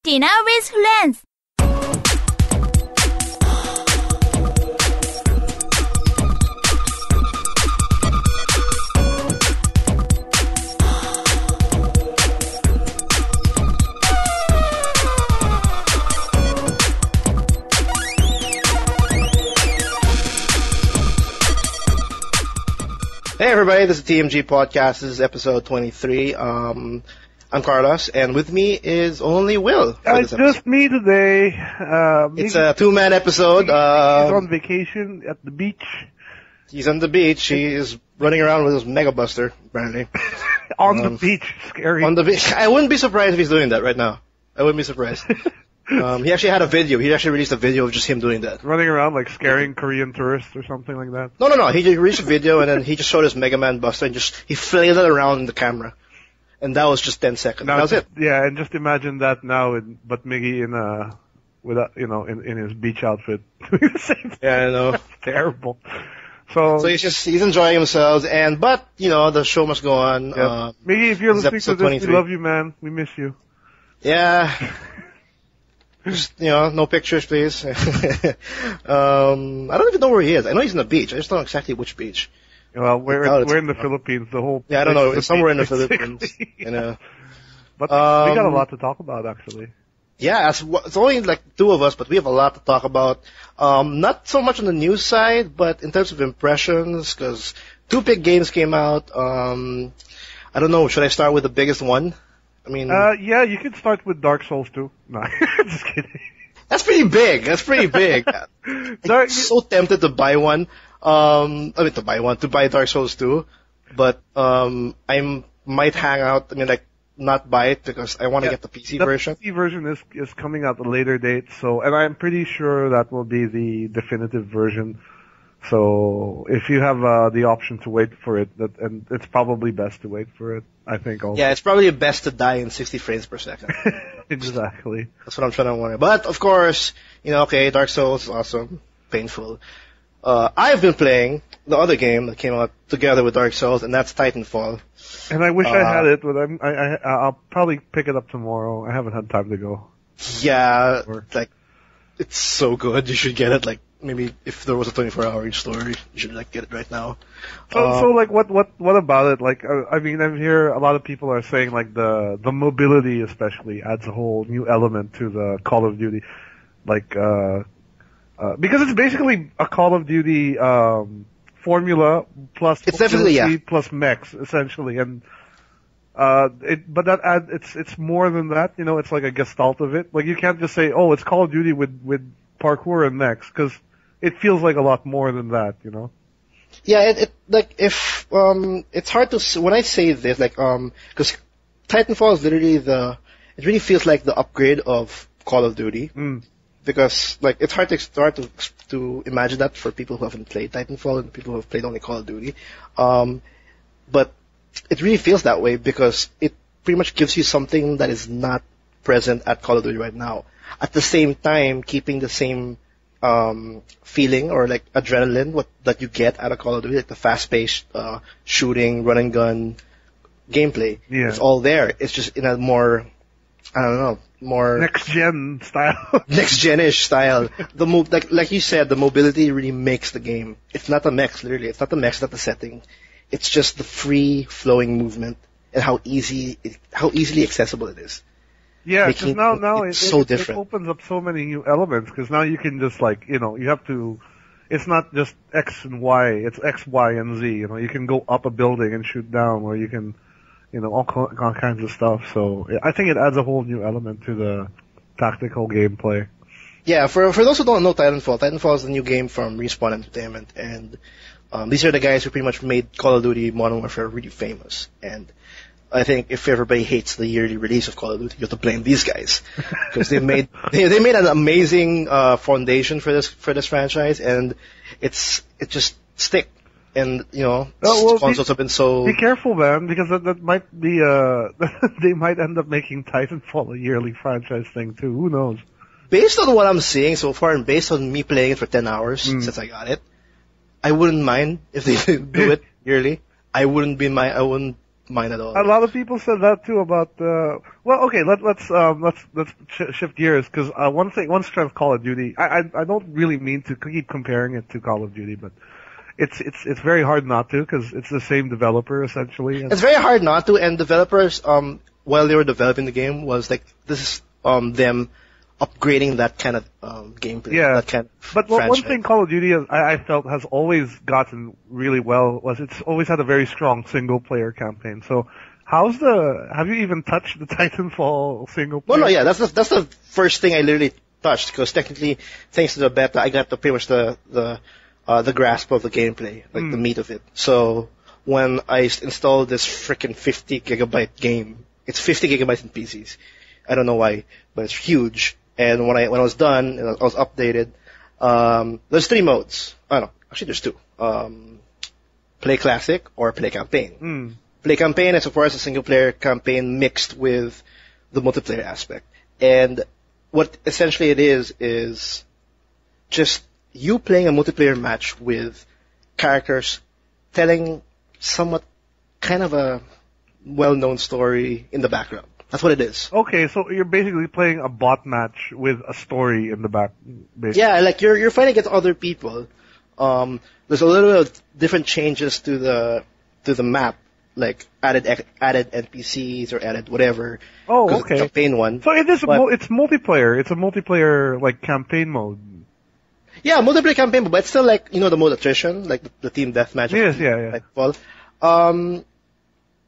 Dinner with friends. Hey everybody, this is TMG Podcast. This is episode 23. I'm Carlos, and with me is only Will. It's just me today. It's a two-man episode. He's on vacation at the beach. He's on the beach. He is running around with his Mega Buster, apparently. On the beach, scary. On the beach. I wouldn't be surprised if he's doing that right now. I wouldn't be surprised. He actually had a video. He actually released a video of just him doing that. Running around like scaring Korean tourists or something like that. No. He released a video and then he just showed his Mega Man Buster and he flailed it around in the camera. And that was just 10 seconds. That was it. Yeah, and just imagine that now, but Miggy in his beach outfit doing the same thing. Yeah, I know. That's terrible. So he's enjoying himself, but the show must go on. Yeah. Miggy, if you're listening to this, 23. We love you, man. We miss you. Yeah. Just, no pictures, please. I don't even know where he is. I know he's on the beach. I just don't know exactly which beach. Well, we're in the Philippines. The whole I don't know. It's somewhere in the Philippines. But we got a lot to talk about, actually. Yeah, it's only like two of us, but we have a lot to talk about. Not so much on the news side, but in terms of impressions, because two big games came out. I don't know. Should I start with the biggest one? I mean, yeah, you can start with Dark Souls 2. No, just kidding. That's pretty big. I'm so tempted to buy one. To buy Dark Souls 2, but I might hang out. Not buy it because I want to get the PC version. The PC version is coming out at a later date, and I'm pretty sure that will be the definitive version. So if you have the option to wait for it, and it's probably best to wait for it, I think. Also. Yeah, it's probably best to die in 60 frames per second. Exactly. That's what I'm trying to warn you. But of course, Dark Souls is awesome, painful. I've been playing the other game that came out together with Dark Souls, and that's Titanfall. And I wish I had it, but I'll probably pick it up tomorrow. I haven't had time to go. Yeah, it's so good. You should get it. Maybe if there was a 24-hour story, you should get it right now. So what about it? I hear a lot of people are saying the mobility especially adds a whole new element to the Call of Duty, because it's basically a Call of Duty formula plus it's definitely plus mechs essentially, and it's more than that. It's like a gestalt of it. You can't just say, oh, it's Call of Duty with parkour and mechs, because it feels like a lot more than that. Yeah, it's hard to when I say this because Titanfall is literally it really feels like the upgrade of Call of Duty. Because it's hard to imagine that for people who haven't played Titanfall and people who have played only Call of Duty, but it really feels that way because it pretty much gives you something that is not present at Call of Duty right now. At the same time, keeping the same feeling or adrenaline that you get out of Call of Duty, the fast-paced shooting, run and gun gameplay. Yeah. It's all there. It's just in a more more next-gen style. Next-gen-ish style. Like you said, the mobility really makes the game. It's not the mechs, literally. It's not the mechs, not the setting. It's just the free-flowing movement and how easily accessible it is. Yeah, because now it's so different. It opens up so many new elements, because now you can just you have to, it's not just X and Y, it's X, Y, and Z. You can go up a building and shoot down, or you can, all kinds of stuff. So I think it adds a whole new element to the tactical gameplay. Yeah, for those who don't know Titanfall is a new game from Respawn Entertainment, and these are the guys who pretty much made Call of Duty Modern Warfare really famous. And I think if everybody hates the yearly release of Call of Duty, you have to blame these guys because they made an amazing foundation for this franchise, and it just stick. And consoles have been so. Be careful, man, because that might be they might end up making Titanfall a yearly franchise thing too. Who knows? Based on what I'm seeing so far, and based on me playing it for 10 hours since I got it, I wouldn't mind if they do it yearly. I wouldn't mind at all. A lot of people said that too about. Well, okay, let's shift gears because one strength Call of Duty. I don't really mean to keep comparing it to Call of Duty, but it's very hard not to because it's the same developer essentially. It's very hard not to, and developers while they were developing the game was like this is them upgrading that kind of gameplay. Yeah, that kind of but franchise. one thing Call of Duty I felt has always gotten really well was it's always had a very strong single player campaign. So have you even touched the Titanfall single player? No, yeah, that's the first thing I literally touched because technically, thanks to the beta, I got pretty much the grasp of the gameplay, like the meat of it. So when I installed this freaking 50 gigabyte game, it's 50 gigabytes in PCs. I don't know why, but it's huge. And when I was done and I was updated, there's 3 modes. Oh no, actually there's 2. Play classic or play campaign. Play campaign is of course a single player campaign mixed with the multiplayer aspect. And what essentially it is just you playing a multiplayer match with characters telling somewhat kind of a well-known story in the background. That's what it is. Okay, so you're basically playing a bot match with a story in the back. Basically. Yeah, like you're fighting against other people. There's a little bit of different changes to the map, like added NPCs or added whatever. Oh, okay. The campaign one. So it's multiplayer. It's a multiplayer like campaign mode. Yeah, multiplayer campaign, but it's still like the mode attrition, like the team deathmatch. Yes, yeah. Like,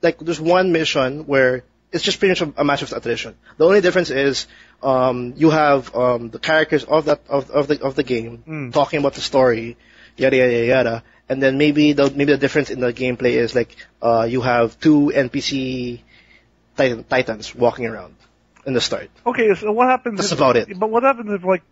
like there's one mission where it's just pretty much a match of attrition. The only difference is you have the characters of the game talking about the story, yada yada yada, and then maybe the difference in the gameplay is like you have 2 NPC titans walking around in the start. Okay, so what happens? That's about it. But what happens if like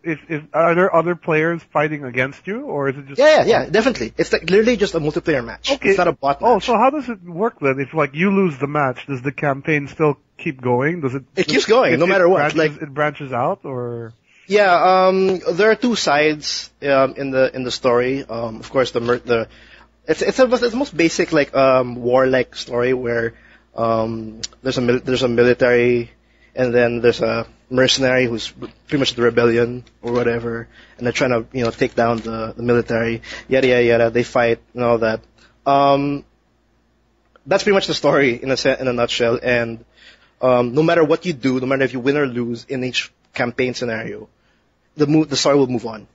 if are there other players fighting against you, or is it just? Yeah, definitely. It's like literally just a multiplayer match. Okay. It's not a bot match. Oh, so how does it work then? If like you lose the match, does the campaign still keep going? Does it? It keeps going no matter what. It branches out, or? Yeah, there are 2 sides in the story. Of course, it's the most basic like war-like story where there's a military. And then there's a mercenary who's pretty much the rebellion or whatever, and they're trying to take down the military. Yada yada yada. They fight and all that. That's pretty much the story in a nutshell. And no matter what you do, no matter if you win or lose in each campaign scenario, the story will move on.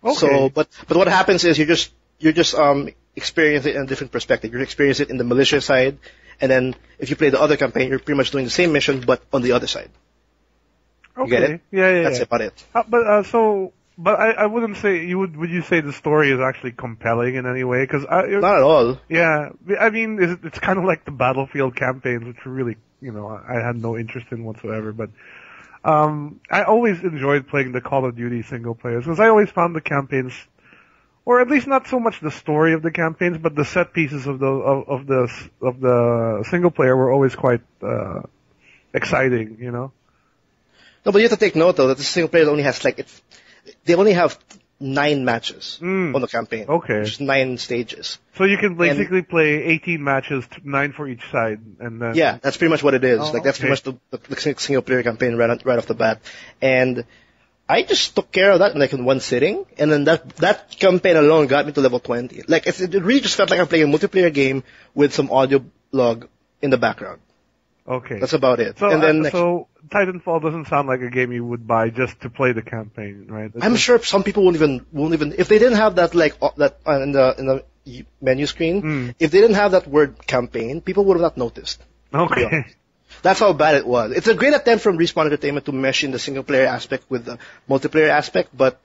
Okay. So, but what happens is you're just experience it in a different perspective. You experience it in the militia side. And then, if you play the other campaign, you're pretty much doing the same mission, but on the other side. Okay. You get it? Yeah. That's about it. But I wouldn't say would you say the story is actually compelling in any way? Not at all. Yeah, I mean, it's kind of like the Battlefield campaigns, which were really, I had no interest in whatsoever. But I always enjoyed playing the Call of Duty single players because I always found the campaigns. Or at least not so much the story of the campaigns, but the set pieces of the single player were always quite exciting, No, but you have to take note though that the single player only has they only have 9 matches on the campaign. Okay, which is 9 stages. So you can basically play 18 matches, 9 for each side, and then that's pretty much what it is. Oh, that's pretty much the single player campaign right off the bat, and I just took care of that in one sitting, and then that campaign alone got me to level 20. Like it really just felt like I'm playing a multiplayer game with some audio log in the background. Okay, that's about it. So, and then so Titanfall doesn't sound like a game you would buy just to play the campaign, right? I'm sure some people won't even if they didn't have that that in the menu screen. If they didn't have that word campaign, people would have not noticed. Okay. That's how bad it was. It's a great attempt from Respawn Entertainment to mesh in the single player aspect with the multiplayer aspect, but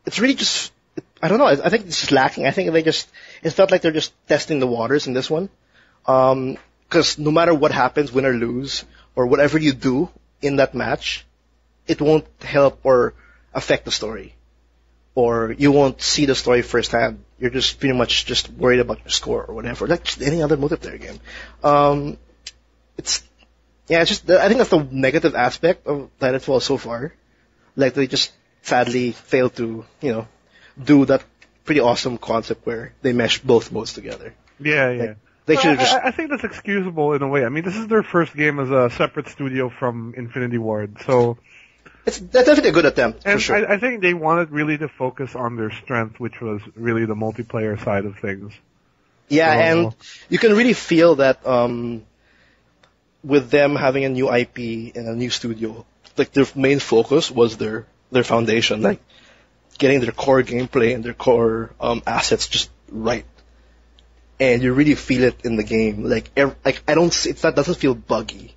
it's really just I don't know. I think it's just lacking. I think it felt like they're just testing the waters in this one. Because no matter what happens, win or lose, or whatever you do in that match, it won't help or affect the story. Or you won't see the story firsthand. You're just pretty much just worried about your score or whatever, like just any other multiplayer game. I think that's the negative aspect of Titanfall so far. Like they just sadly failed to, do that pretty awesome concept where they mesh both modes together. Yeah, like, yeah. They should just. I think that's excusable in a way. I mean, this is their first game as a separate studio from Infinity Ward, so. That's definitely a good attempt, and for sure. I think they wanted really to focus on their strength, which was really the multiplayer side of things. Yeah, and you can really feel that with them having a new IP and a new studio, like their main focus was their foundation, like getting their core gameplay and their core assets just right. And you really feel it in the game. Like I don't see, that doesn't feel buggy.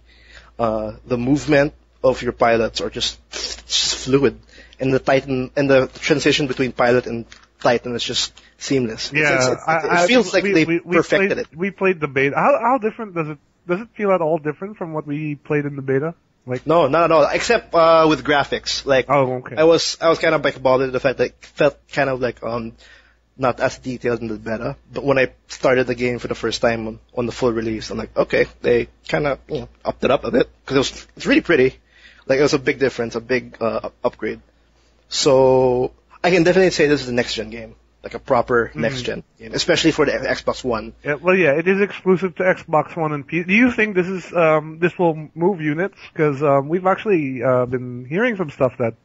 The movement of your pilots are just fluid, and the transition between pilot and Titan is just seamless. Yeah, it feels like they perfected it. We played the beta. How different does it feel at all different from what we played in the beta? Like no, not at all. Except with graphics. Like okay. I was kind of like bothered the fact that it felt kind of like not as detailed in the beta. But when I started the game for the first time on the full release, I'm like, okay, they kind of upped it up a bit because it's really pretty. Like it was a big difference, a big upgrade. So I can definitely say this is a next gen game, like a proper next gen game, especially for the Xbox One. Yeah, well, yeah, it is exclusive to Xbox One and PC. Do you think this is this will move units? Because we've actually been hearing some stuff that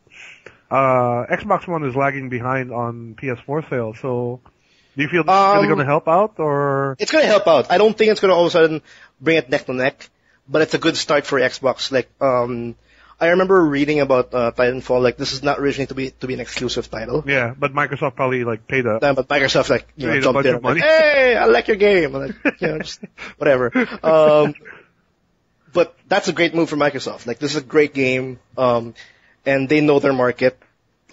Xbox One is lagging behind on PS4 sales. So do you feel this is really going to help out, or it's going to help out? I don't think it's going to all of a sudden bring it neck to neck, but it's a good start for Xbox. Like I remember reading about Titanfall. Like this is not originally to be an exclusive title. Yeah, but Microsoft probably like paid a. But Microsoft paid jumped in. Like, hey, I like your game. I'm like, just whatever. But that's a great move for Microsoft. Like this is a great game, and they know their market.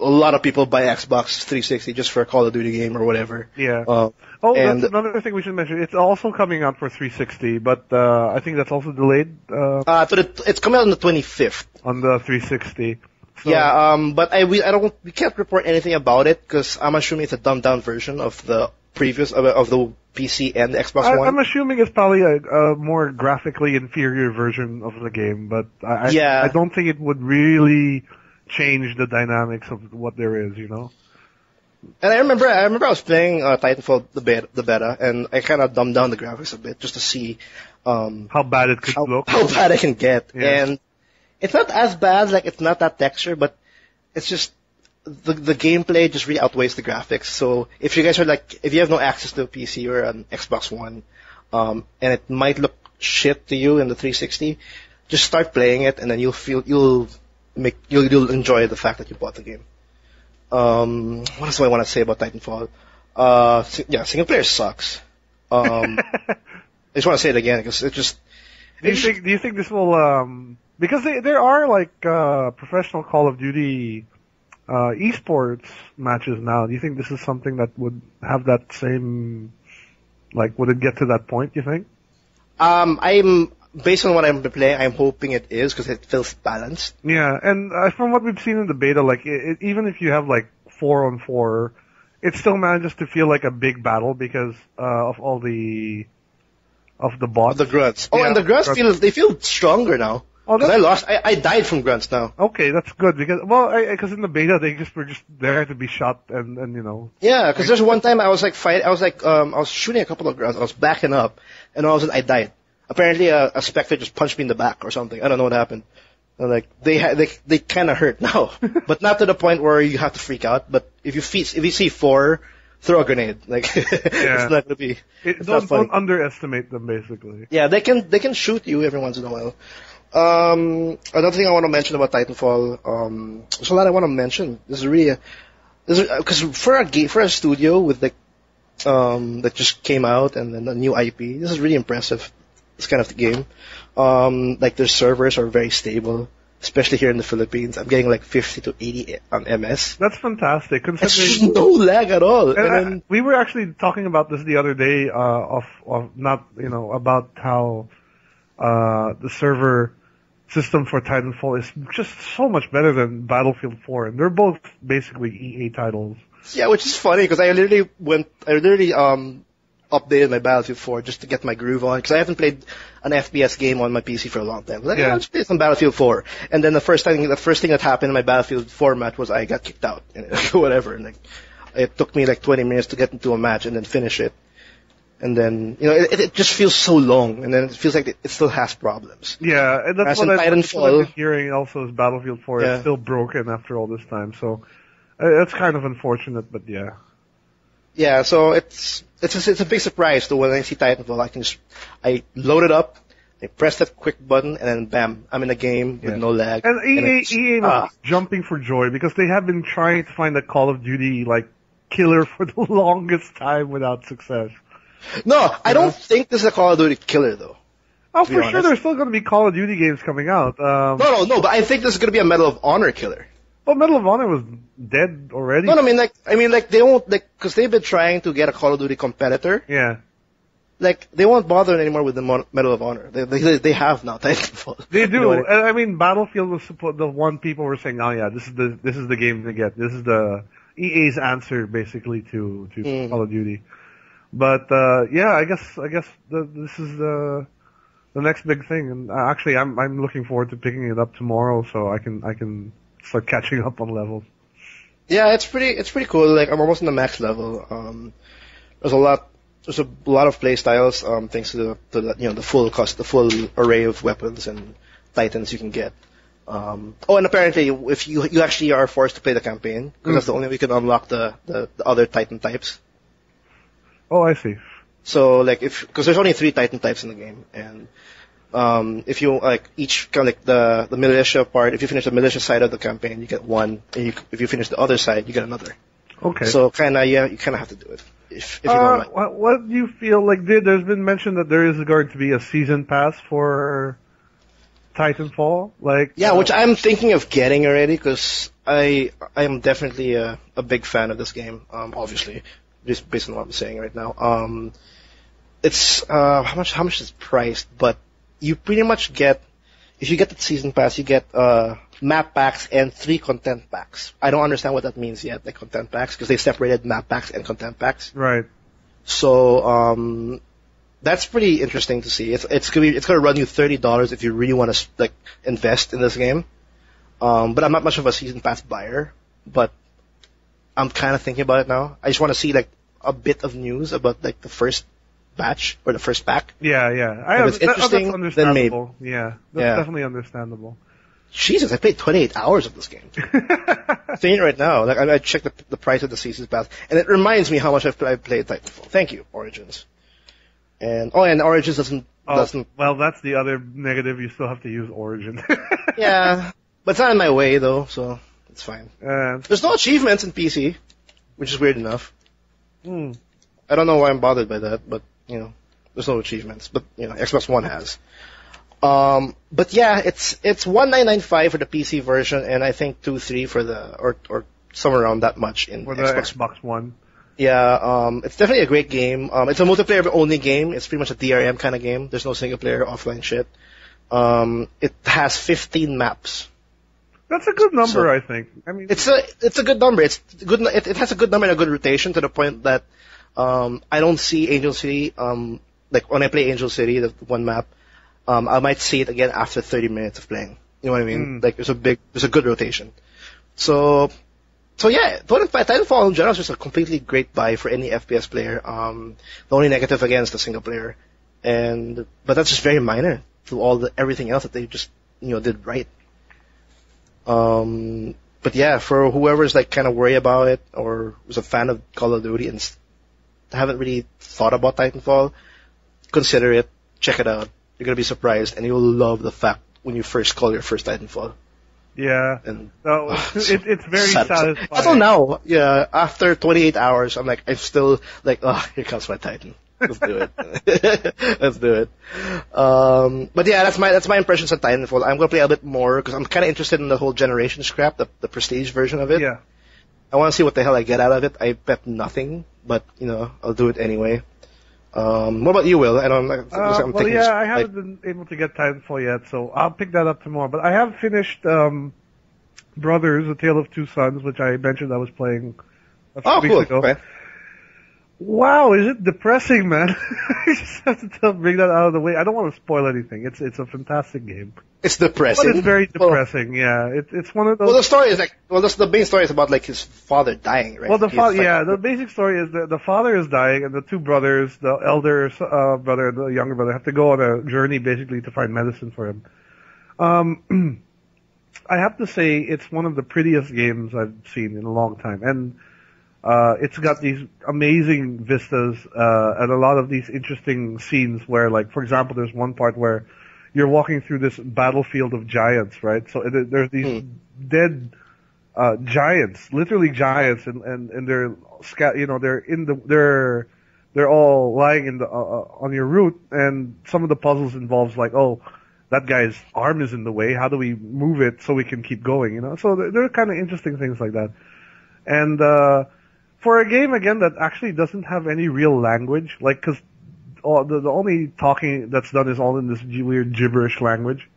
A lot of people buy Xbox 360 just for a Call of Duty game or whatever. Yeah. And that's another thing we should mention. It's also coming out for 360, but I think that's also delayed. But it's coming out on the 25th. On the 360. So. Yeah. But we can't report anything about it because I'm assuming it's a dumbed down version of the previous of the PC and the Xbox One. I'm assuming it's probably a more graphically inferior version of the game, but I don't think it would really change the dynamics of what there is, And I remember I was playing Titanfall the beta, and I kind of dumbed down the graphics a bit just to see how bad it could look, how bad it can get, yeah. And it's not as bad, like it's not that texture, but it's just the gameplay just really outweighs the graphics. So if you guys are if you have no access to a PC or an Xbox One, and it might look shit to you in the 360, just start playing it, and then you'll enjoy the fact that you bought the game. What else do I want to say about Titanfall? Single player sucks. I just want to say it again because it just. Do you think this will because there are professional Call of Duty esports matches now? Do you think this is something that would have that same would it get to that point? Do you think? I'm. Based on what I'm playing, I'm hoping it is because it feels balanced. Yeah, and from what we've seen in the beta, even if you have 4-on-4, it still manages to feel like a big battle because of all the bots. The grunts. Yeah, and the grunts feel stronger now. Because I died from grunts now. Okay, that's good because in the beta they were just there to be shot and. Yeah, because there's one time I was I was shooting a couple of grunts. I was backing up, and all of a sudden I died. Apparently, a Spectre just punched me in the back or something. I don't know what happened. And they kind of hurt now, but not to the point where you have to freak out. But if you see 4, throw a grenade. It's not gonna be. Don't underestimate them, basically. Yeah, they can shoot you every once in a while. Another thing I want to mention about Titanfall. There's a lot I want to mention. This is really because for a studio with that just came out and then a new IP. This is really impressive. This kind of game. Their servers are very stable, especially here in the Philippines. I'm getting 50 to 80 on MS. That's fantastic. It's no lag at all. And we were actually talking about this the other day, about how, the server system for Titanfall is just so much better than Battlefield 4, and they're both basically EA titles. Yeah, which is funny because I literally updated my Battlefield 4 just to get my groove on because I haven't played an FPS game on my PC for a long time. I'll just play some Battlefield 4. And then the first thing that happened in my Battlefield 4 match was I got kicked out, whatever. And it took me 20 minutes to get into a match and then finish it. And then, it just feels so long, and then it feels like it still has problems. Yeah, and that's what I've been hearing also is Battlefield 4 is still broken after all this time, so it's kind of unfortunate, but yeah. Yeah, so it's a big surprise, though, when I see Titanfall. I load it up, I press that quick button, and then bam, I'm in a game with no lag. And EA was jumping for joy, because they have been trying to find a Call of Duty, killer for the longest time without success. No, I don't think this is a Call of Duty killer, though. Oh, for sure, there's still going to be Call of Duty games coming out. No, but I think this is going to be a Medal of Honor killer. Well, Medal of Honor was dead already. No, I mean, they won't, because they've been trying to get a Call of Duty competitor. Yeah. They won't bother anymore with the Medal of Honor. They have now Titanfall. They do. I mean, Battlefield was the one people were saying, oh yeah, this is the game to get. This is the EA's answer basically to Call of Duty. But yeah, I guess this is the next big thing, and actually I'm looking forward to picking it up tomorrow, so I can start catching up on levels. Yeah, it's pretty cool. I'm almost in the max level. There's a lot of play styles, thanks to the full array of weapons and titans you can get. And apparently, if you actually are forced to play the campaign, because that's the only way you can unlock the other titan types. Oh, I see. So, because there's only 3 Titan types in the game, and if you each kind of the militia part, if you finish the militia side of the campaign, you get one, and if you finish the other side, you get another. Okay. So you kind of have to do it if you don't like. What do you feel like? There's been mention that there is going to be a season pass for Titanfall, which I'm thinking of getting already, because I am definitely a big fan of this game. Obviously. Just based on what I'm saying right now. It's how much is priced, but you pretty much get, if you get the season pass, you get map packs and 3 content packs. I don't understand what that means yet, content packs, because they separated map packs and content packs. Right. So that's pretty interesting to see. It's gonna run you $30 if you really want to invest in this game. But I'm not much of a season pass buyer, but I'm kind of thinking about it now. I just want to see a bit of news about the first batch or the first pack. Yeah. If it's interesting, that's understandable. then maybe. Yeah, that's definitely understandable. Jesus, I played 28 hours of this game. I'm saying it right now. I checked the price of the season pass, and it reminds me how much I've played Titanfall. Thank you, Origins. And Origins doesn't. Well, that's the other negative. You still have to use Origin. Yeah, but it's not in my way though, so. It's fine. There's no achievements in PC, which is weird enough. I don't know why I'm bothered by that, but there's no achievements. But Xbox One has. But yeah, it's $19.95 for the PC version, and I think $2.3 for the or somewhere around that much in for the Xbox One. Yeah, it's definitely a great game. It's a multiplayer only game. It's pretty much a DRM kind of game. There's no single player offline shit. It has 15 maps. That's a good number, I think. I mean, it's a good number. It's good. It has a good number and a good rotation to the point that I don't see Angel City. When I play Angel City, the one map, I might see it again after 30 minutes of playing. You know what I mean? There's a good rotation. So yeah, Titanfall in general is just a completely great buy for any FPS player. The only negative again is the single player, but that's just very minor to everything else that they just did right. But yeah, for whoever's kind of worried about it or was a fan of Call of Duty and haven't really thought about Titanfall, consider it, check it out. You're gonna be surprised, and you'll love the fact when you first call your first Titanfall. Yeah, and it's very satisfying. Until now, yeah, after 28 hours, I'm still here comes my Titan. Let's do it. Let's do it. But yeah, that's my impressions of Titanfall. I'm gonna play a bit more because I'm kind of interested in the whole generation scrap, the prestige version of it. Yeah. I want to see what the hell I get out of it. I bet nothing, but I'll do it anyway. What about you, Will? I haven't been able to get Titanfall yet, so I'll pick that up tomorrow. But I have finished Brothers: A Tale of Two Sons, which I mentioned I was playing a few weeks ago. Okay. Wow, is it depressing, man? I just have to bring that out of the way. I don't want to spoil anything. It's a fantastic game. It's depressing. But it's very depressing, yeah. It's one of those... Well, the story is the main story is about like his father dying, right? Well, the basic story is the father is dying, and the two brothers, the elder brother and the younger brother, have to go on a journey basically to find medicine for him. I have to say it's one of the prettiest games I've seen in a long time, and it's got these amazing vistas and a lot of these interesting scenes where, like, for example, there's one part where you're walking through this battlefield of giants, right? So there's these dead giants, literally giants, and they're they're all lying in the on your route, and some of the puzzles involves like, oh, that guy's arm is in the way. How do we move it so we can keep going? You know, so there are kind of interesting things like that. And for a game again that actually doesn't have any real language, like because the only talking that's done is all in this weird gibberish language.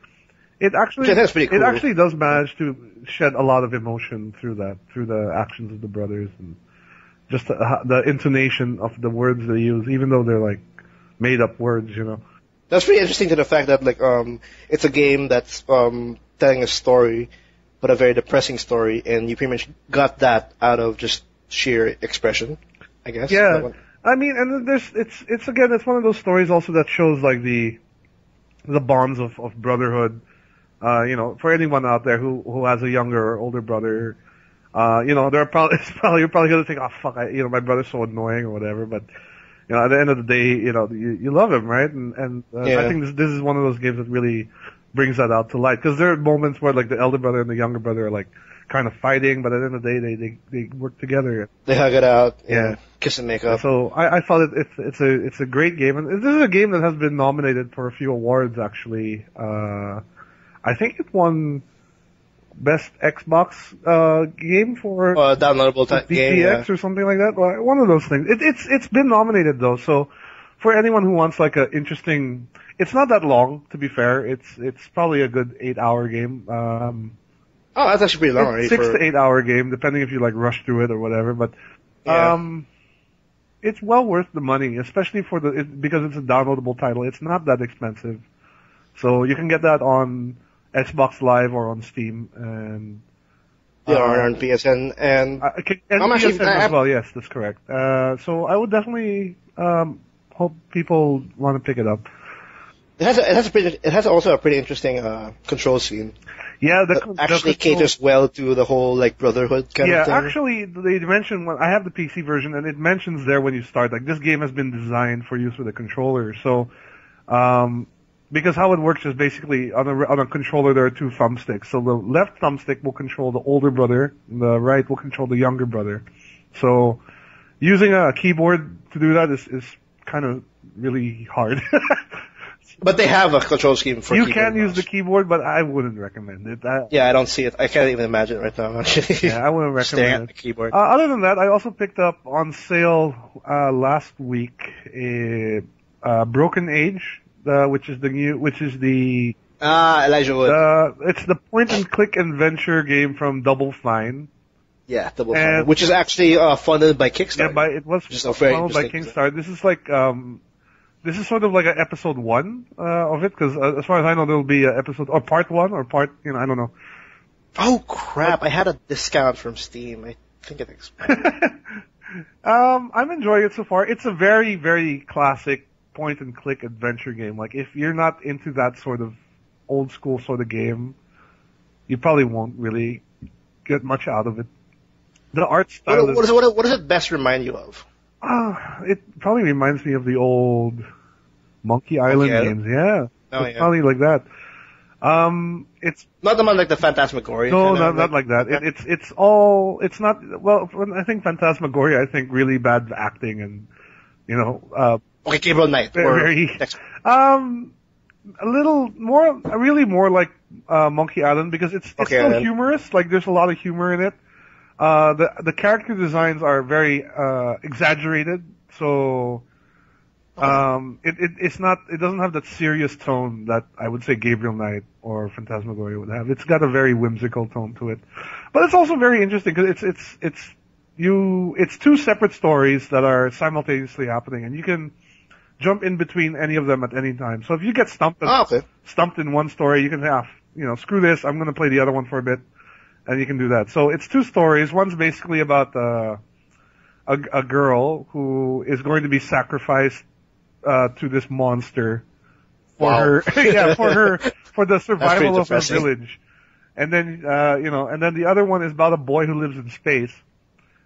It actually that's pretty cool. It actually does manage to shed a lot of emotion through the actions of the brothers and just the intonation of the words they use, even though they're like made up words, you know. That's pretty interesting to the fact that like it's a game that's telling a story, but a very depressing story, and you pretty much got that out of just sheer expression, I guess. Yeah, I mean, and it's one of those stories also that shows like the bonds of brotherhood. You know, for anyone out there who has a younger or older brother, you know, you're probably gonna think, oh fuck, my brother's so annoying or whatever, but. You know, at the end of the day, you know, you love him, right? And I think this is one of those games that really brings that out to light. Because there are moments where, like, the elder brother and the younger brother are, like, kind of fighting, but at the end of the day, they work together. They hug it out, kiss and make up. So I thought it's a great game. And this is a game that has been nominated for a few awards, actually. I think it won Best Xbox game for downloadable game, DTX or something like that. One of those things. It's been nominated though. So for anyone who wants like a interesting, it's not that long to be fair. It's probably a good 8-hour game. That's actually pretty long. 6 to 8 hour game, depending if you like rush through it or whatever. But it's well worth the money, especially because it's a downloadable title. It's not that expensive, so you can get that on Xbox Live or on Steam, and or on PSN, and I'm actually as well. Yes, that's correct. So I would definitely hope people want to pick it up. It has also a pretty interesting control scene. Yeah, actually caters well to the whole like brotherhood kind of thing. Yeah, actually, they mentioned I have the PC version, and it mentions there when you start, like this game has been designed for use with a controller. So. Because how it works is basically on a controller there are two thumbsticks. So the left thumbstick will control the older brother, and the right will control the younger brother. So using a keyboard to do that is kind of really hard. But they have a control scheme for you keyboard. You can use the keyboard, but I wouldn't recommend it. I don't see it. I can't even imagine it right now, actually. Yeah, I wouldn't recommend Staring at the keyboard. Other than that, I also picked up on sale last week Broken Age. Which is the Elijah Wood. It's the point and click adventure game from Double Fine. Yeah, Double Fine, which is actually funded by Kickstarter. Yeah, it was funded by Kickstarter. This is like this is sort of like an episode 1 of it, because as far as I know, there will be an episode or part 1 or part, I don't know. Oh crap! I had a discount from Steam. I think it expired. I'm enjoying it so far. It's a very, very classic point and click adventure game. Like if you're not into that sort of old school sort of game, you probably won't really get much out of it. The art style what does it best remind you of? It probably reminds me of the old Monkey Island games. Yeah. Probably like that. It's not the one like the Phantasmagoria. No, not like that. It's not. Well, when I think Phantasmagoria, I think really bad acting and Okay, Gabriel Knight. A little more, really more like Monkey Island, because it's still humorous. Like there's a lot of humor in it. The character designs are very exaggerated, so it doesn't have that serious tone that I would say Gabriel Knight or Phantasmagoria would have. It's got a very whimsical tone to it, but it's also very interesting because it's it's two separate stories that are simultaneously happening, and you can jump in between any of them at any time. So if you get stumped in one story, you can have, screw this, I'm going to play the other one for a bit, and you can do that. So it's two stories. One's basically about a girl who is going to be sacrificed to this monster for for the survival of her village. And then and then the other one is about a boy who lives in space.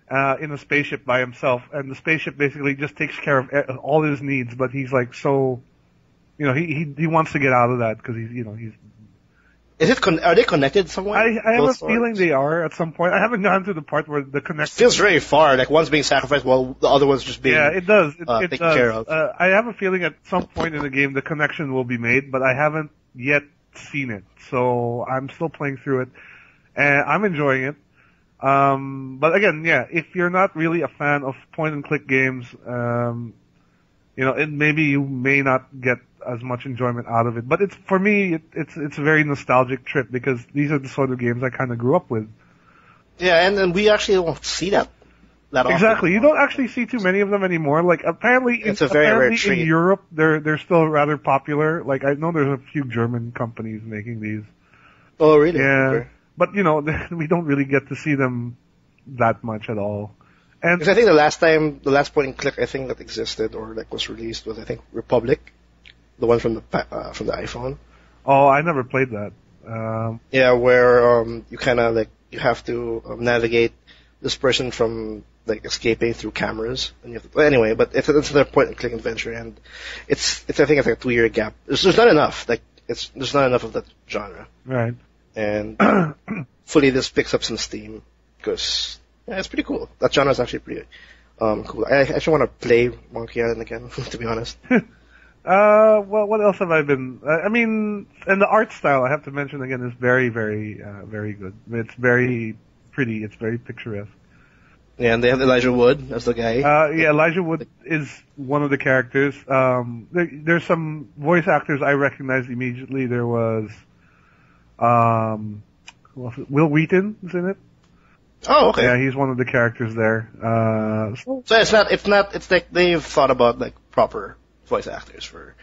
In a spaceship by himself, and the spaceship basically just takes care of all his needs, but he's like he wants to get out of that because he's. Are they connected somewhere? I have a feeling they are at some point. I haven't gone to the part where the connection. It feels very far, like one's being sacrificed while the other one's just being. Yeah, it does. It taken does. care of. I have a feeling at some point in the game the connection will be made, but I haven't yet seen it, so I'm still playing through it, and I'm enjoying it. But again, if you're not really a fan of point-and-click games, maybe you may not get as much enjoyment out of it. But for me, it's a very nostalgic trip because these are the sort of games I kind of grew up with. Yeah, and we actually don't see that often. Exactly. You don't actually see too many of them anymore. Like apparently in Europe, they're still rather popular. Like I know there's a few German companies making these. Oh, really? Yeah. Okay. But, we don't really get to see them that much at all. And because I think the last point and click I think that existed or like was released was I think Republic, the one from the iPhone. Oh, I never played that. Where you kind of like you have to navigate this person from like escaping through cameras, and you have to, anyway. But it's another point and click adventure, and it's I think it's like a 2-year gap. There's not enough. Like there's not enough of that genre. Right. And hopefully this picks up some steam because it's pretty cool. That genre is actually pretty cool. I actually want to play Monkey Island again, to be honest. Well, what else have I been? I mean, and the art style I have to mention again is very, very, very good. It's very pretty. It's very picturesque. Yeah, and they have Elijah Wood as the guy. Elijah Wood is one of the characters. There's some voice actors I recognized immediately. There was. Will Wheaton is in it. Oh, okay. Yeah, he's one of the characters there. So it's like they've thought about like proper voice actors for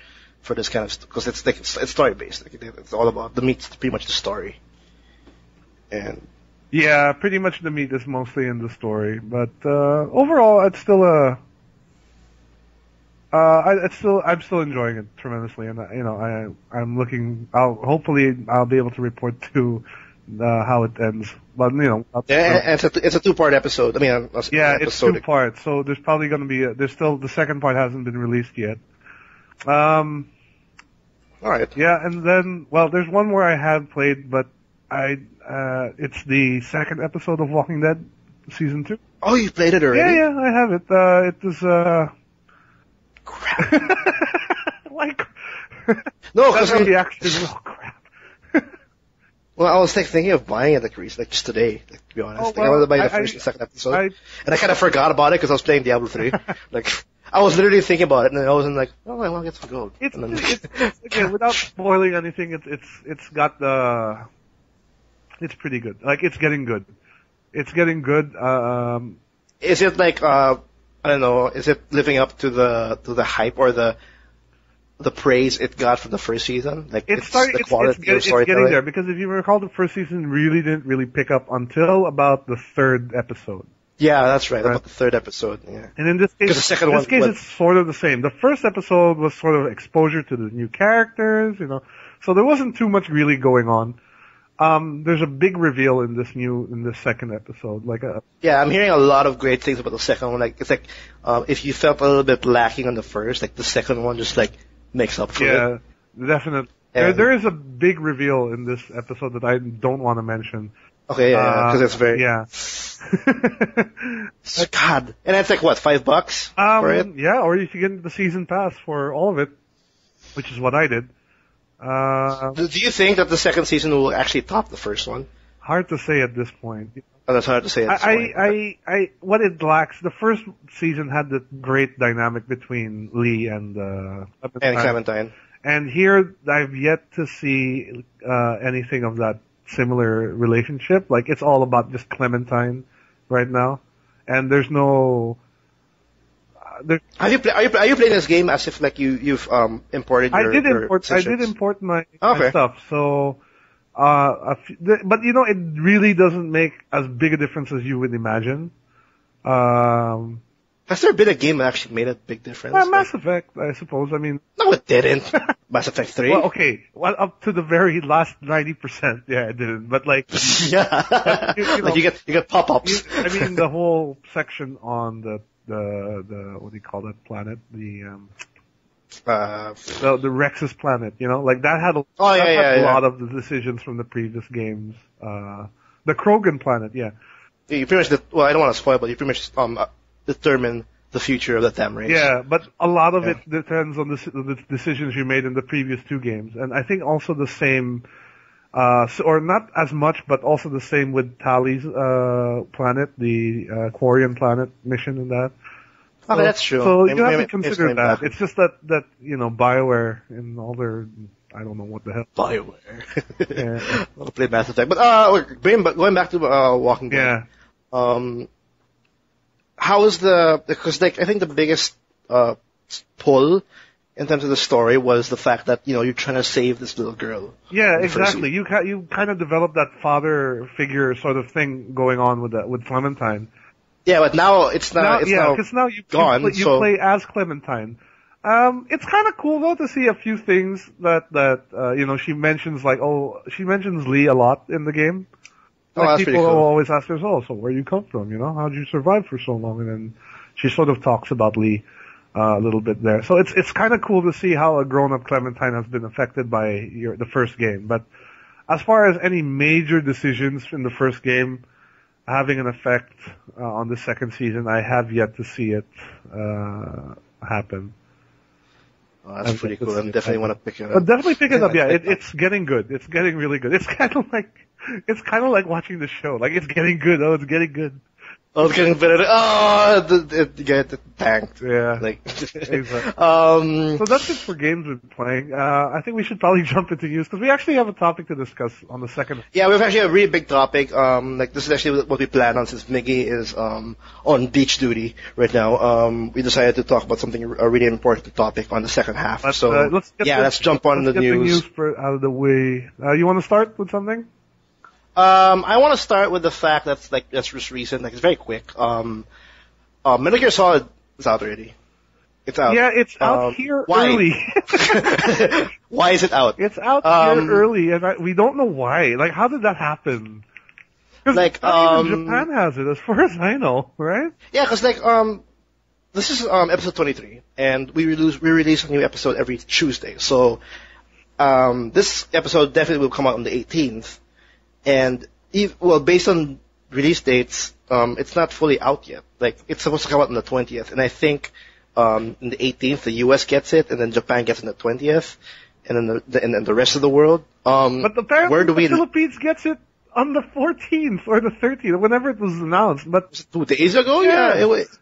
this kind of because it's like it's story based. Like it's all about the meat's pretty much the story. And yeah, pretty much the meat is mostly in the story, but overall it's still I'm still enjoying it tremendously, and I'm looking. Hopefully I'll be able to report to how it ends. But and it's a 2-part episode. I mean, it's 2 parts. So there's probably going to be there's still the second part hasn't been released yet. All right. Yeah, and then there's one more I have played, but it's the second episode of Walking Dead season 2. Oh, you played it already? Yeah, I have it. It was crap. Like no, because the action is crap. Well, I was thinking of buying it like just today, like, to be honest. I wanted to buy the first and second episode, and I kind of forgot about it because I was playing Diablo 3. Like, I was literally thinking about it, and I wasn't like, I want to get some gold. Again, without spoiling anything, it's got it's pretty good. Like, it's getting good. It's getting good. Is it like I don't know? Is it living up to the hype or the praise it got from the first season? Like it's getting there, because if you recall, the first season really didn't really pick up until about the 3rd episode. Yeah, that's right. About the 3rd episode. Yeah. And in this case, it's sort of the same. The first episode was sort of exposure to the new characters, so there wasn't too much really going on. There's a big reveal in this second episode. Yeah, I'm hearing a lot of great things about the second one. Like, it's like, if you felt a little bit lacking on the first, like the second one just like makes up for it. Yeah, definitely. There is a big reveal in this episode that I don't want to mention. Okay, yeah, because it's very... Yeah. God. And it's like, what, $5 for it? Yeah, or you can get the season pass for all of it, which is what I did. Do you think that the second season will actually top the first one? Hard to say at this point. Oh, that's hard to say at this point. What it lacks, the first season had the great dynamic between Lee and Clementine. And here, I've yet to see anything of that similar relationship. Like, it's all about just Clementine right now. and there's no. Are you playing this game as if like you've imported your I did import my stuff. So, but it really doesn't make as big a difference as you would imagine. Has there been a game that actually made a big difference? Mass Effect, I suppose. I mean, no, it didn't. Mass Effect 3. Well, okay. Well, up to the very last 90%, yeah, it didn't. But like, yeah, like you get pop-ups. I mean, the whole section on the what do you call that planet? The Rex's planet. Like that had a lot of the decisions from the previous games. The Krogan planet, yeah. You pretty much I don't want to spoil, but you pretty much determine the future of the damn race. Yeah, but a lot of it depends on the decisions you made in the previous two games, and I think also the same, or not as much, but also the same with Tali's planet, the Quarian planet mission in that. Okay, that's true. So you have to consider that. It's just that BioWare in all their, I don't know what the hell. BioWare. Yeah. I'll play Mass Effect, but going back to Walking Dead. Yeah. How is because I think the biggest pull in terms of the story was the fact that you're trying to save this little girl. Yeah, exactly. You kind of develop that father figure sort of thing going on with Clementine. Yeah, but now it's now because now you play as Clementine. It's kind of cool though to see a few things that she mentions, she mentions Lee a lot in the game. That's people pretty cool. always ask her, so where you come from? How'd you survive for so long? And then she sort of talks about Lee a little bit there. So it's kind of cool to see how a grown-up Clementine has been affected by the first game. But as far as any major decisions in the first game having an effect on the second season, I have yet to see it happen. Oh, that's pretty cool. I definitely want to pick it up. But definitely pick it up. Yeah, it's getting good. It's getting really good. It's kind of like watching the show. Like it's getting good. Oh, it's getting good. Oh, it's getting better. Oh, it get tanked. Yeah. Exactly. So that's it for games we're playing. I think we should probably jump into news because we actually have a topic to discuss on the second. Yeah, we have actually a really big topic. This is actually what we plan on since Miggy is on beach duty right now. We decided to talk about a really important topic on the second half. Let's jump on the news. Let's get the news out of the way. You want to start with something? I want to start with the fact that's just recent. It's very quick. Metal Gear Solid is out already. It's out. Yeah, it's out here early. Why is it out? It's out here early, and we don't know why. Like, how did that happen? Because even Japan has it, as far as I know, right? Yeah, because this is episode 23, and we release a new episode every Tuesday. So this episode definitely will come out on the 18th. And based on release dates, it's not fully out yet. It's supposed to come out on the 20th, and I think on the 18th the US gets it, and then Japan gets it on the 20th, and then the rest of the world. But apparently the Philippines gets it on the 14th or the 13th, whenever it was announced. But 2 days ago, yeah. It was.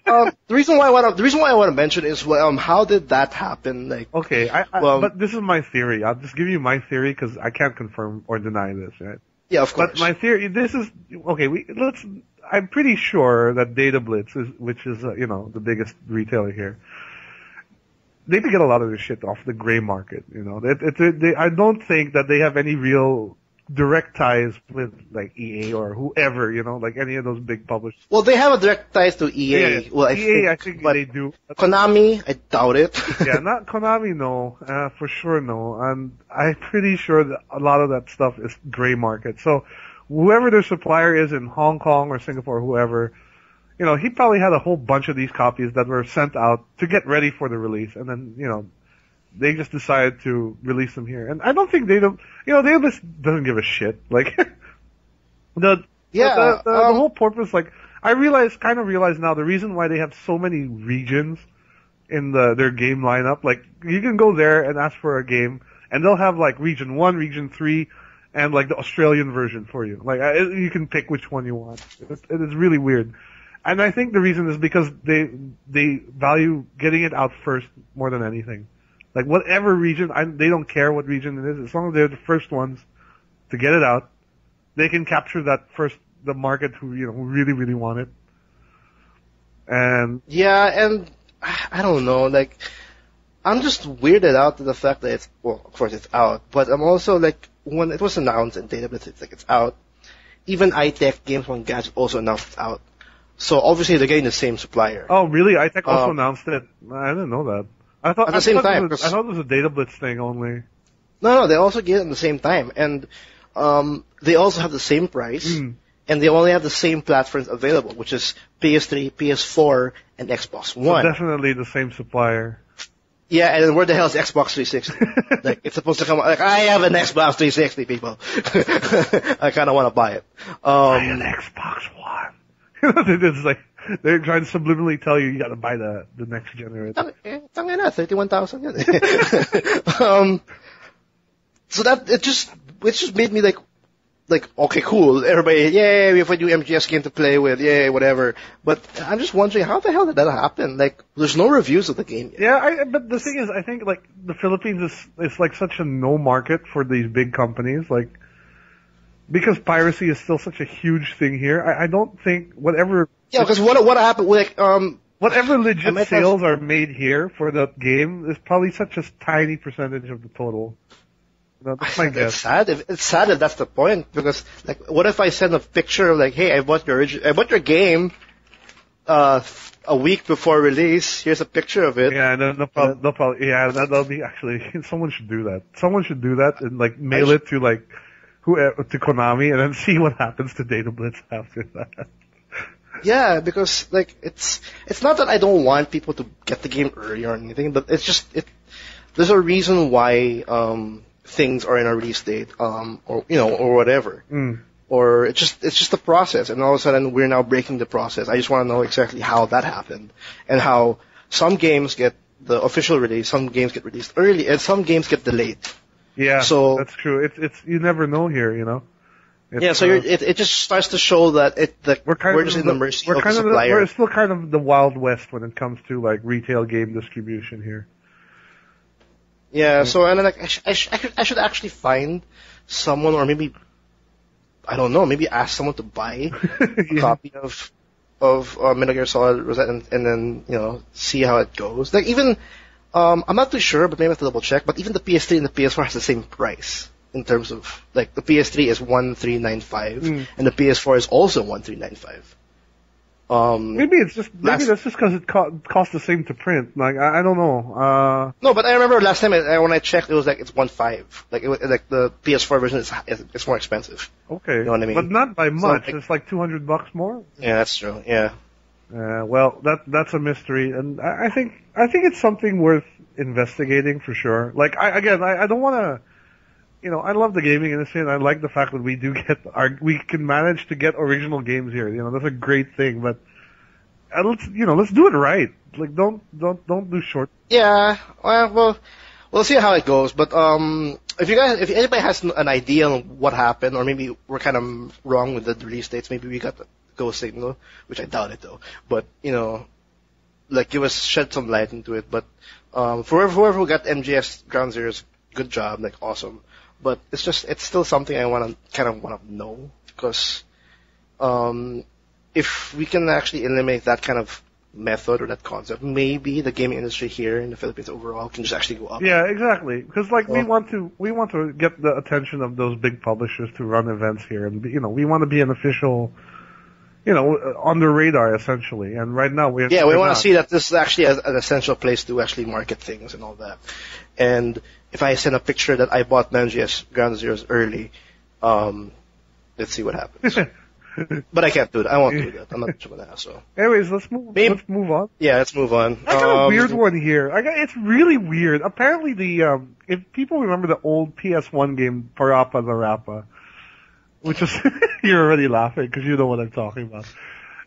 The reason why I want to mention is how did that happen? Okay, but this is my theory. I'll just give you my theory because I can't confirm or deny this, right? Yeah, of course. But my theory, this is okay. I'm pretty sure that Data Blitz which is the biggest retailer here. They get a lot of their shit off the gray market. I don't think that they have any real direct ties with EA or whoever, any of those big publishers. Well, they have a direct ties to EA. Yeah. Well, I think they do. Konami, I doubt it. Yeah, not Konami, no. For sure, no. And I'm pretty sure that a lot of that stuff is gray market. So whoever their supplier is in Hong Kong or Singapore, whoever, he probably had a whole bunch of these copies that were sent out to get ready for the release, and then they just decided to release them here. And I don't think they just doesn't give a shit. The whole purpose, I kind of realize now the reason why they have so many regions in their game lineup. You can go there and ask for a game, and they'll have region 1, region 3, and the Australian version for you. You can pick which one you want. It is really weird. And I think the reason is because they value getting it out first more than anything. Whatever region, they don't care what region it is, as long as they're the first ones to get it out, they can capture that first, the market who really really want it. And and I don't know, like, I'm just weirded out to the fact that of course it's out, but I'm also like, when it was announced in Database, it's like it's out. Even iTech Games on Gadget also announced it's out. So obviously they're getting the same supplier. oh really? iTech also announced it. I didn't know that. I thought At the same time. I thought it was a Data Blitz thing only. No, they also get it at the same time, and they also have the same price, and they only have the same platforms available, which is PS3, PS4, and Xbox One. So definitely the same supplier. Yeah, and then where the hell is Xbox 360? Like, it's supposed to come out, like, I have an Xbox 360, people. I kind of want to buy it. Buy an Xbox One. It's like, they're trying to subliminally tell you gotta buy the next generation. Tangina, 31,000 yan. So that, it just made me like, okay, cool, everybody, yay, we have a new MGS game to play with, yay, whatever. But I'm just wondering, how the hell did that happen? Like, there's no reviews of the game yet. Yeah, but the thing is, I think, like, the Philippines is like such a no market for these big companies, like, because piracy is still such a huge thing here. I don't think whatever... Yeah, because what happened, like, whatever legit sales are made here for the game is probably such a tiny percentage of the total. No, that's my guess. It's sad if that's the point, because, like, what if I send a picture of, like, hey, I bought your game, a week before release, here's a picture of it. Yeah, they'll probably, that'll be actually, someone should do that. Someone should do that and, like, mail it to, like, to Konami and then see what happens to Data Blitz after that. Yeah, because, like, it's not that I don't want people to get the game early or anything, but it's just, there's a reason why, things are in a release date, or whatever. Or it's just the process, and all of a sudden we're now breaking the process. I just want to know exactly how that happened, and how some games get the official release, some games get released early, and some games get delayed. Yeah, so that's true. It's you never know here, So it just starts to show that we're just in the mercy of the supplier. We're still kind of the Wild West when it comes to, like, retail game distribution here. Yeah, so, and then, like, I should actually find someone, or maybe, I don't know, maybe ask someone to buy a copy of Metal Gear Solid Rosetta and then, see how it goes. Like, even, I'm not too sure, but maybe I have to double check, but even the PS3 and the PS4 has the same price in terms of, like, the PS3 is 1,395, and the PS4 is also 1,395. Maybe that's just because it costs the same to print. Like, I don't know. No, but I remember last time when I checked, it was like it's 1.5. Like like the PS4 version it's more expensive. Okay, you know what I mean? But not by much. So, it's like $200 more. Yeah, that's true. Yeah. Well, that's a mystery, and I think it's something worth investigating for sure. Like, I don't want to. I love the gaming industry, and I like the fact that we can manage to get original games here. That's a great thing. But let's do it right. Like, don't do short. Yeah. Well, we'll see how it goes. But if anybody has an idea on what happened, or maybe we're kind of wrong with the release dates, maybe we got the go signal, which I doubt it though. But like, shed some light into it. But for whoever got MGS Ground Zeroes, good job. Like, awesome. But it's still something I want to know, because if we can actually eliminate that kind of method or that concept, maybe the gaming industry here in the Philippines overall can just actually go up. Yeah, exactly. Because, like, we want to get the attention of those big publishers to run events here, and we want to be an official, on the radar essentially. And right now we want to see that this is actually an essential place to actually market things and all that. And if I send a picture that I bought MGS Ground Zeroes early, let's see what happens. But I can't do it. I won't do that. I'm not much of an asshole. Anyways, let's move on. Yeah, let's move on. I got a weird one here. It's really weird. Apparently, if people remember the old PS1 game PaRappa the Rapper, which is you're already laughing because you know what I'm talking about.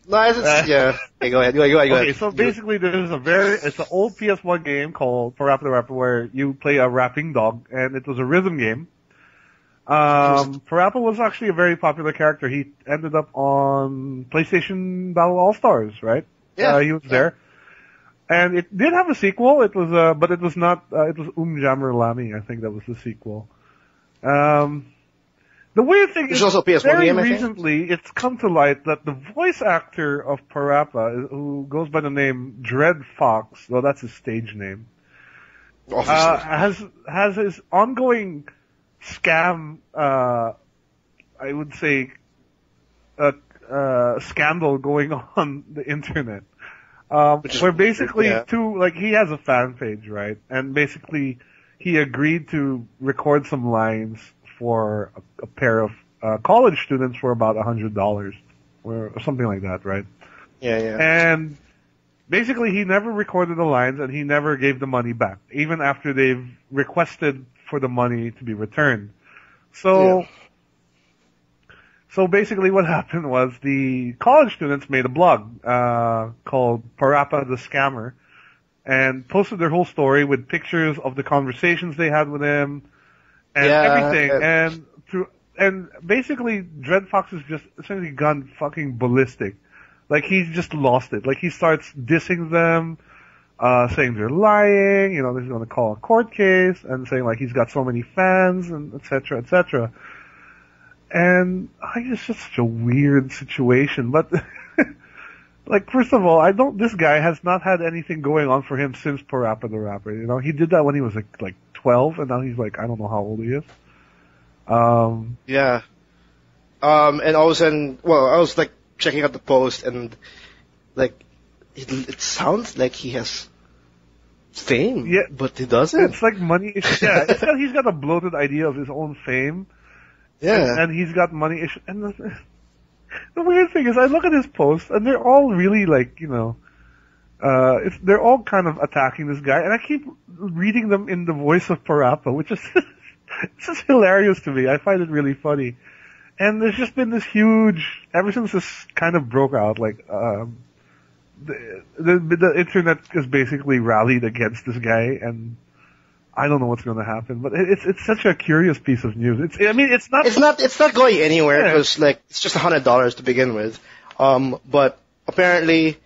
No, yeah. Okay, go ahead. Okay, so basically, it's an old PS1 game called PaRappa the Rapper where you play a rapping dog, and it was a rhythm game. PaRappa was actually a very popular character. He ended up on PlayStation Battle All-Stars, right? Yeah. He was there. And it did have a sequel. It was, but it was not, it was Jammer Lami, I think that was the sequel. The weird thing It's is, also a PS1 very game, I think. recently, it's come to light that the voice actor of PaRappa, who goes by the name Dread Fox, well, that's his stage name, has his ongoing scam, I would say, scandal going on the internet. Where basically he has a fan page, right? And basically he agreed to record some lines for a pair of college students for about $100 or something like that, right? Yeah. And basically he never recorded the lines and he never gave the money back, even after they've requested for the money to be returned. So basically what happened was the college students made a blog called PaRappa the Scammer and posted their whole story with pictures of the conversations they had with him and everything. And basically Dread Fox has just essentially gone fucking ballistic. Like he's just lost it. Like he starts dissing them, saying they're lying, he's going to call a court case and saying like he's got so many fans and et cetera, et cetera. And it's just such a weird situation. But, like, first of all, this guy has not had anything going on for him since PaRappa the Rapper. He did that when he was like 12, and now he's like, I don't know how old he is. Yeah. And all of a sudden, I was like checking out the post, and like, it sounds like he has fame, but he doesn't. It's like money. Yeah, he's got a bloated idea of his own fame. Yeah. And he's got money issues. And the weird thing is, I look at his posts, and they're all really like, they're all kind of attacking this guy, and I keep reading them in the voice of PaRappa, which is it's just hilarious to me. I find it really funny. And there's just been this huge, ever since this kind of broke out, like, the internet has basically rallied against this guy, and I don't know what's going to happen, but it's such a curious piece of news. It's not going anywhere because it's just $100 to begin with. But apparently,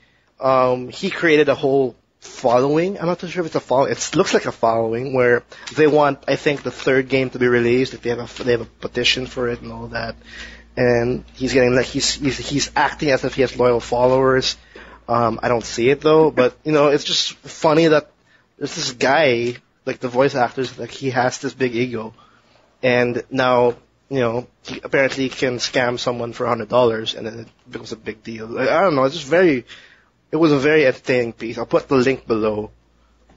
he created a whole following. I'm not too sure if it's a following. It looks like a following where they want, I think, the third game to be released. Like they have a petition for it and all that. And he's getting he's acting as if he has loyal followers. I don't see it though, but it's just funny that there's this guy. Like the voice actors, like he has this big ego, and now he apparently can scam someone for $100, and then it becomes a big deal. I don't know. It was a very entertaining piece. I'll put the link below.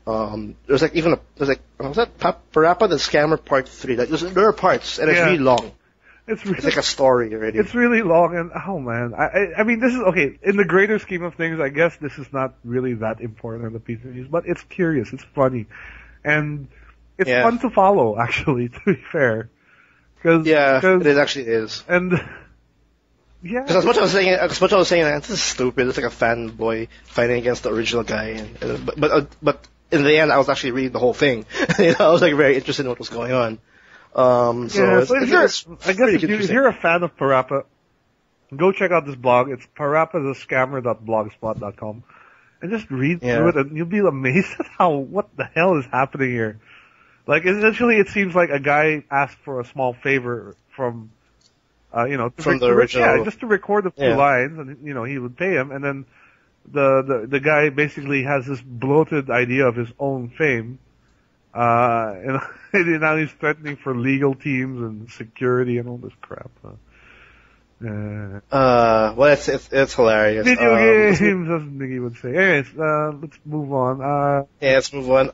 Was that PaRappa the Scammer Part 3? Like there are parts, and it's really long. It's like a story already. It's really long, and oh man, I mean this is okay in the greater scheme of things. I guess this is not really that important of a piece of news, but it's curious, it's funny. And it's fun to follow, actually, to be fair. It actually is. And, Because as much as I was saying, this is stupid. It's like a fanboy fighting against the original guy. But in the end, I was actually reading the whole thing. I was like very interested in what was going on. If you're a fan of PaRappa, go check out this blog. It's PaRappaTheScammer.blogspot.com. And just read through it, and you'll be amazed at what the hell is happening here. Like, essentially, it seems like a guy asked for a small favor from, from the original, just to record a few lines, and he would pay him, and then the guy basically has this bloated idea of his own fame, and now he's threatening for legal teams and security and all this crap. It's hilarious. Video games, as Nicky would say. Anyways, let's move on. Let's move on.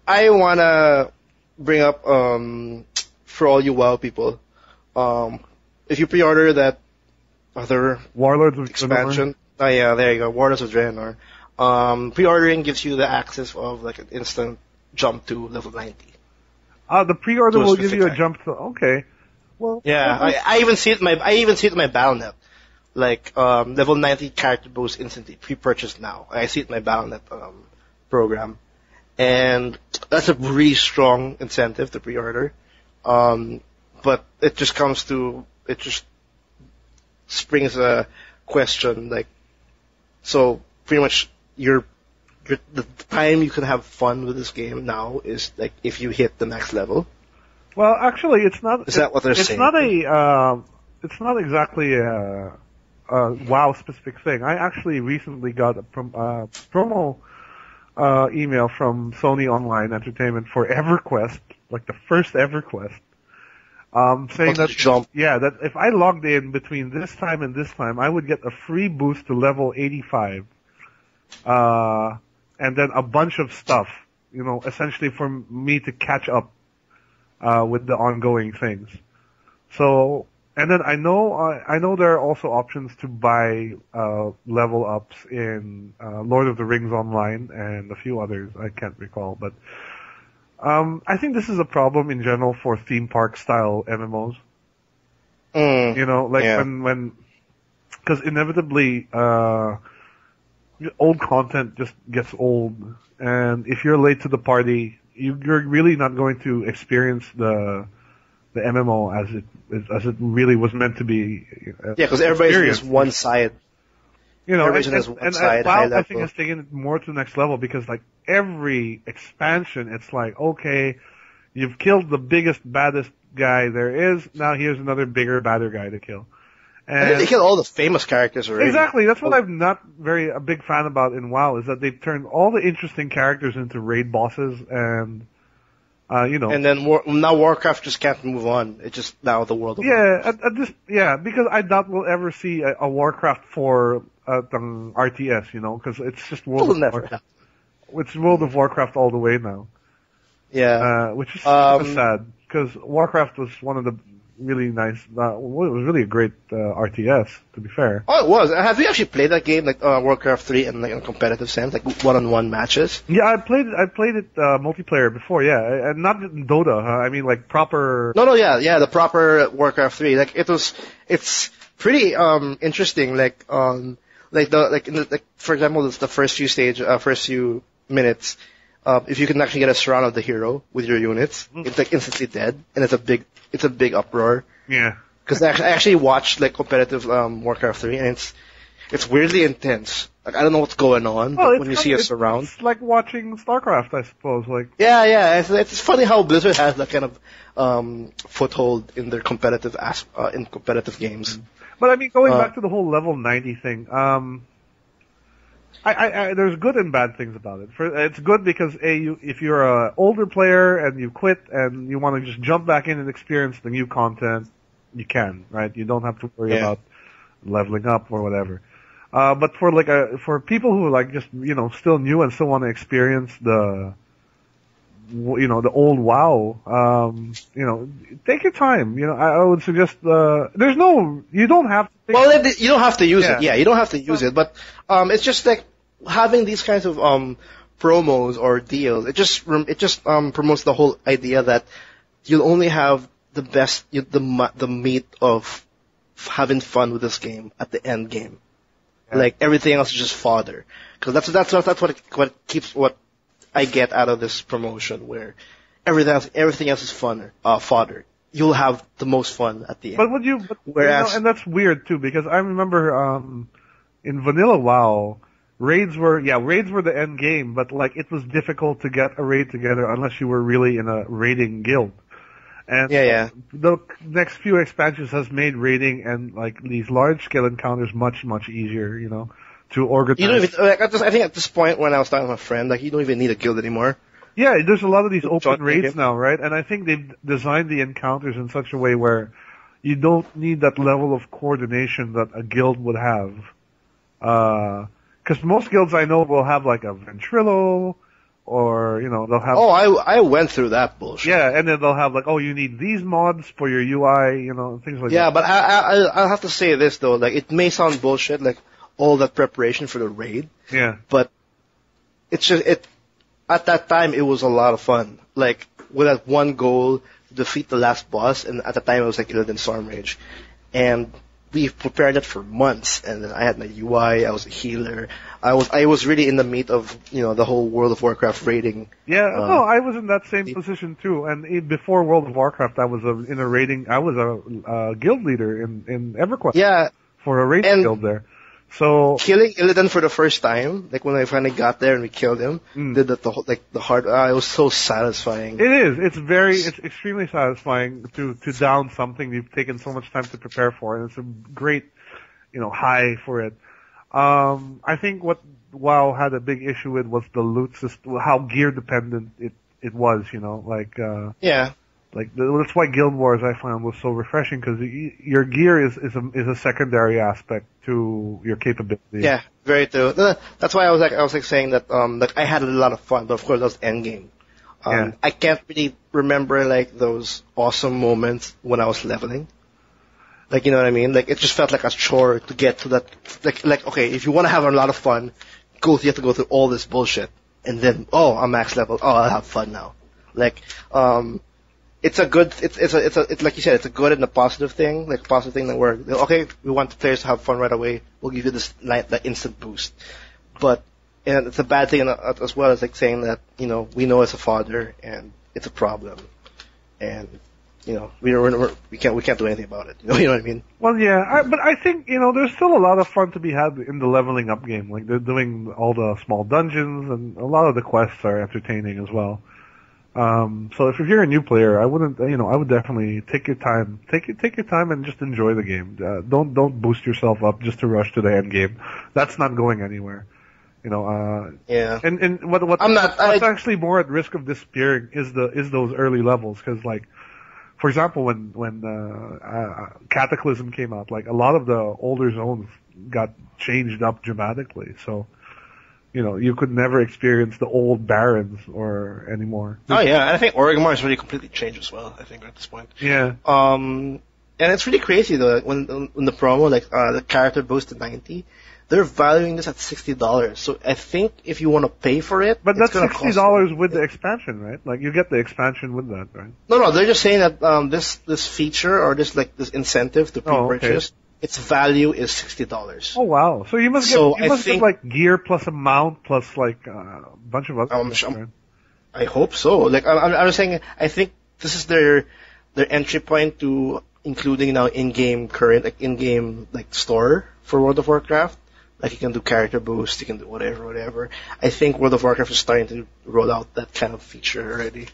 I wanna bring up, for all you WoW people, if you pre-order that other Warlords of expansion, Draenor. There you go, Warlords of Draenor. Pre-ordering gives you the access of like an instant jump to level 90. The pre-order will give you a jump to, okay. Well, I even see it in my Battle.net. Like, level 90 character boost instantly, pre-purchased now. I see it in my Battle.net, program. And that's a really strong incentive to pre-order. But it just springs a question, like, so pretty much the time you can have fun with this game now is like if you hit the next level. Well, actually, it's not. Is that what they're it's saying? Not a. It's not exactly a WoW specific thing. I actually recently got a promo email from Sony Online Entertainment for EverQuest, like the first EverQuest, saying that if I logged in between this time and this time, I would get a free boost to level 85, and then a bunch of stuff, essentially for me to catch up with the ongoing things. So, and then I know there are also options to buy level ups in Lord of the Rings Online and a few others I can't recall, but I think this is a problem in general for theme park style MMOs. When because inevitably old content just gets old, and if you're late to the party, you're really not going to experience the MMO as it really was meant to be. Because everybody's just one side. Everybody's one side. WoW, I think, has taken it more to the next level because, like, every expansion, it's like, okay, you've killed the biggest, baddest guy there is. Now here's another bigger, badder guy to kill. And they kill all the famous characters already. Exactly. That's what I'm not a big fan about in WoW, is that they've turned all the interesting characters into raid bosses and, And then now Warcraft just can't move on. It's just now the world of Warcraft. Because I doubt we'll ever see a Warcraft for RTS, because it's just World of Warcraft. It's World of Warcraft all the way now. Yeah. Which is sad, because Warcraft was one of the really nice, it was really a great RTS, to be fair. Oh, it was. Have you actually played that game, like Warcraft 3, in a competitive sense, like one-on-one matches? Yeah, I played it multiplayer before, yeah, and not in Dota. I mean, like proper. No, the proper Warcraft 3. Like it's pretty interesting. For example, the first few minutes. If you can actually get a surround of the hero with your units, it's like instantly dead, and it's a big uproar. Yeah. Because I actually watched like competitive Warcraft 3, and it's weirdly intense. Like I don't know what's going on when you see a surround. It's like watching StarCraft, I suppose. Like. Yeah. It's funny how Blizzard has that kind of foothold in their competitive games. But I mean, going back to the whole level 90 thing, there's good and bad things about it. It's good because if you're an older player and you quit and you want to just jump back in and experience the new content, you can, right? You don't have to worry about leveling up or whatever. But for people who are just still new and still want to experience the old WoW, take your time. I would suggest you don't have to. You don't have to use it. Yeah, you don't have to use it. But it's just like having these kinds of promos or deals. It just promotes the whole idea that you'll only have the best, the meat of having fun with this game at the end game. Yeah. Like everything else is just fodder. Because that's what I get out of this promotion, where everything else is fodder. You'll have the most fun at the end. And that's weird too, because I remember in vanilla WoW, raids were the end game, but like it was difficult to get a raid together unless you were really in a raiding guild. And the next few expansions has made raiding and like these large scale encounters much easier, to organize. You don't even, I think at this point when I was talking to my friend, like you don't even need a guild anymore. Yeah, there's a lot of these open raids now, right? And I think they've designed the encounters in such a way where you don't need that level of coordination that a guild would have. Because most guilds I know will have like a Ventrilo, or, they'll have... Oh, I went through that bullshit. Yeah, and then they'll have like, you need these mods for your UI, things like that. Yeah, but I'll have to say this though, like it may sound bullshit, like all that preparation for the raid. Yeah. But it's just, at that time, it was a lot of fun. Like, with that one goal, defeat the last boss, and at the time it was like Illidan Stormrage. And we prepared it for months, and then I had my UI, I was a healer. I was really in the meat of, the whole World of Warcraft raiding. Yeah, I was in that same position too. And before World of Warcraft, I was in a guild leader in EverQuest. Yeah. For a raiding guild there. So killing Illidan for the first time, like when I finally got there and we killed him, did that the hard. It was so satisfying. It is. It's extremely satisfying to down something you've taken so much time to prepare for, and it's a great, high for it. I think what WoW had a big issue with was the loot system, how gear dependent it was. Yeah. That's why Guild Wars I found was so refreshing, because your gear is a secondary aspect to your capability. Yeah, very true. That's why I was saying that I had a lot of fun, but of course that was endgame. I can't really remember those awesome moments when I was leveling. You know what I mean? It just felt like a chore to get to that. Okay, if you want to have a lot of fun, you have to go through all this bullshit, and then I'm max level. Oh, I'll have fun now. It's a good, it's like you said, it's a good and a positive thing, positive thing that we want the players to have fun right away, we'll give you that instant boost. But, and it's a bad thing as well as saying that, we know as a father and it's a problem. And, we can't do anything about it. You know what I mean? Well, yeah, but I think, there's still a lot of fun to be had in the leveling up game. They're doing all the small dungeons, and a lot of the quests are entertaining as well. So if you're a new player, I would definitely take your time and just enjoy the game. Don't boost yourself up just to rush to the end game. That's not going anywhere. Yeah. And what's actually more at risk of disappearing is those early levels, because for example, when Cataclysm came out, a lot of the older zones got changed up dramatically. So, you could never experience the old barons anymore. Oh yeah, and I think Orgrimmar has really completely changed as well, I think, at this point. Yeah. And it's really crazy though, when the promo, the character boost to 90, they're valuing this at $60. So I think if you want to pay for it, but that's $60 with the expansion, right? You get the expansion with that, right? No, they're just saying that this feature or this incentive to pre-purchase, its value is $60. Oh wow! So you must get gear plus a mount plus a bunch of other stuff, right? I hope so. I'm just saying, I think this is their entry point to including now in-game store for World of Warcraft. You can do character boost, you can do whatever. I think World of Warcraft is starting to roll out that kind of feature already.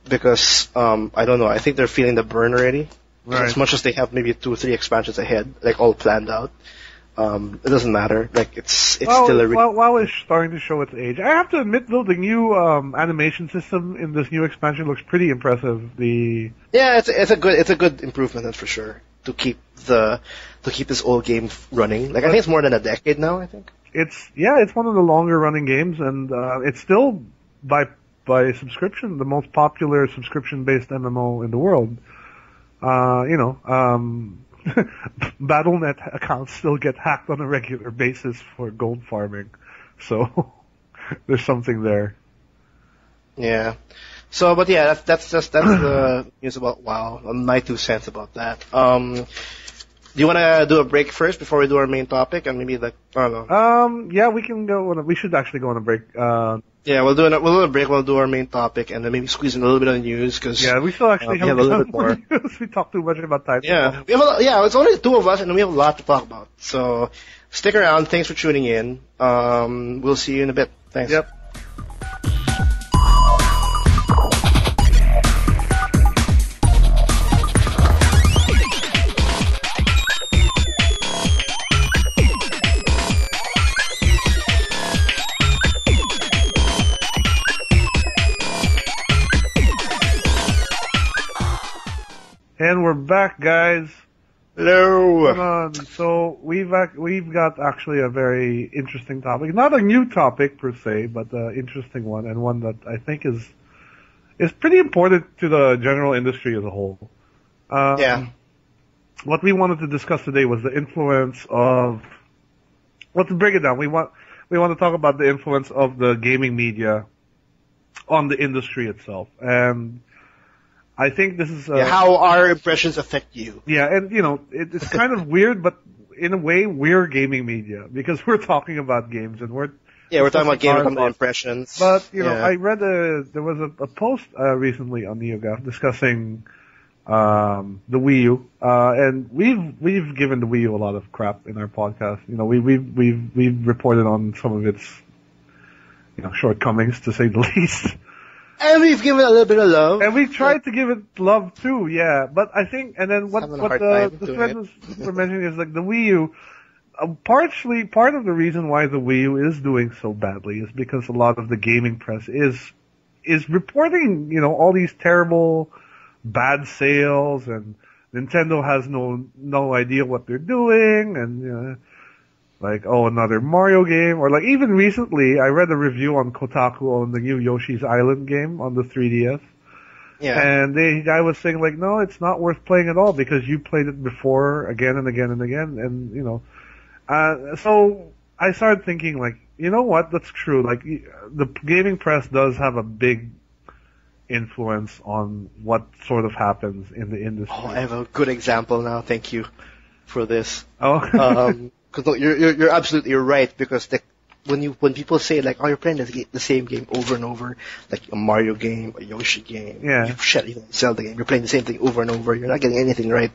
Because, I don't know, I think they're feeling the burn already. Right. As much as they have maybe 2 or 3 expansions ahead, all planned out. It doesn't matter. It's still a really... WoW is starting to show its age. I have to admit though, the new, animation system in this new expansion looks pretty impressive. Yeah, it's a good improvement, that's for sure. To keep this old game running. I think it's more than a decade now, I think. It's one of the longer running games, and it's still by subscription the most popular subscription-based MMO in the world. Battle.net accounts still get hacked on a regular basis for gold farming, so there's something there. Yeah. So, but yeah, that's the news about WoW. My 2 cents about that. Do you want to do a break first before we do our main topic, and maybe I don't know. Yeah, we can go. We should actually go on a break. Yeah, we'll do a break. We'll do our main topic, and then maybe squeeze in a little bit of news because we still actually have a little bit more. We talked too much about Titanfall. Yeah, it's only the 2 of us, and we have a lot to talk about. So stick around. Thanks for tuning in. We'll see you in a bit. Thanks. Yep. And we're back, guys. Hello. So we've got actually a very interesting topic. Not a new topic per se, but an interesting one, and one that I think is pretty important to the general industry as a whole. What we wanted to discuss today was the influence of. Well, to break it down, we want to talk about the influence of the gaming media on the industry itself, and I think this is how our impressions affect you. Yeah, and it's kind of weird, but in a way, we're gaming media because we're talking about games and we're talking about games and impressions. But I read there was a post recently on NeoGAF discussing the Wii U, and we've given the Wii U a lot of crap in our podcast. You know, we've reported on some of its, you know, shortcomings, to say the least. And we've given it a little bit of love. And we tried to give it love too, yeah. But I think, and then what the friends were mentioning is like the Wii U. Part of the reason why the Wii U is doing so badly is because a lot of the gaming press is reporting, you know, all these terrible, bad sales, and Nintendo has no idea what they're doing, and you know, like, oh, another Mario game, or like even recently I read a review on Kotaku on the new Yoshi's Island game on the 3DS. Yeah. And the guy was saying like, no, it's not worth playing at all because you played it before again and again and again, and you know. So I started thinking, like, you know what? That's true. Like, the gaming press does have a big influence on what sort of happens in the industry. Oh, I have a good example now. Thank you for this. Oh, because you're absolutely right. Because when people say like, oh, you're playing the same game over and over, like a Mario game, a Yoshi game, yeah, you don't sell the game. You're playing the same thing over and over. You're not getting anything right.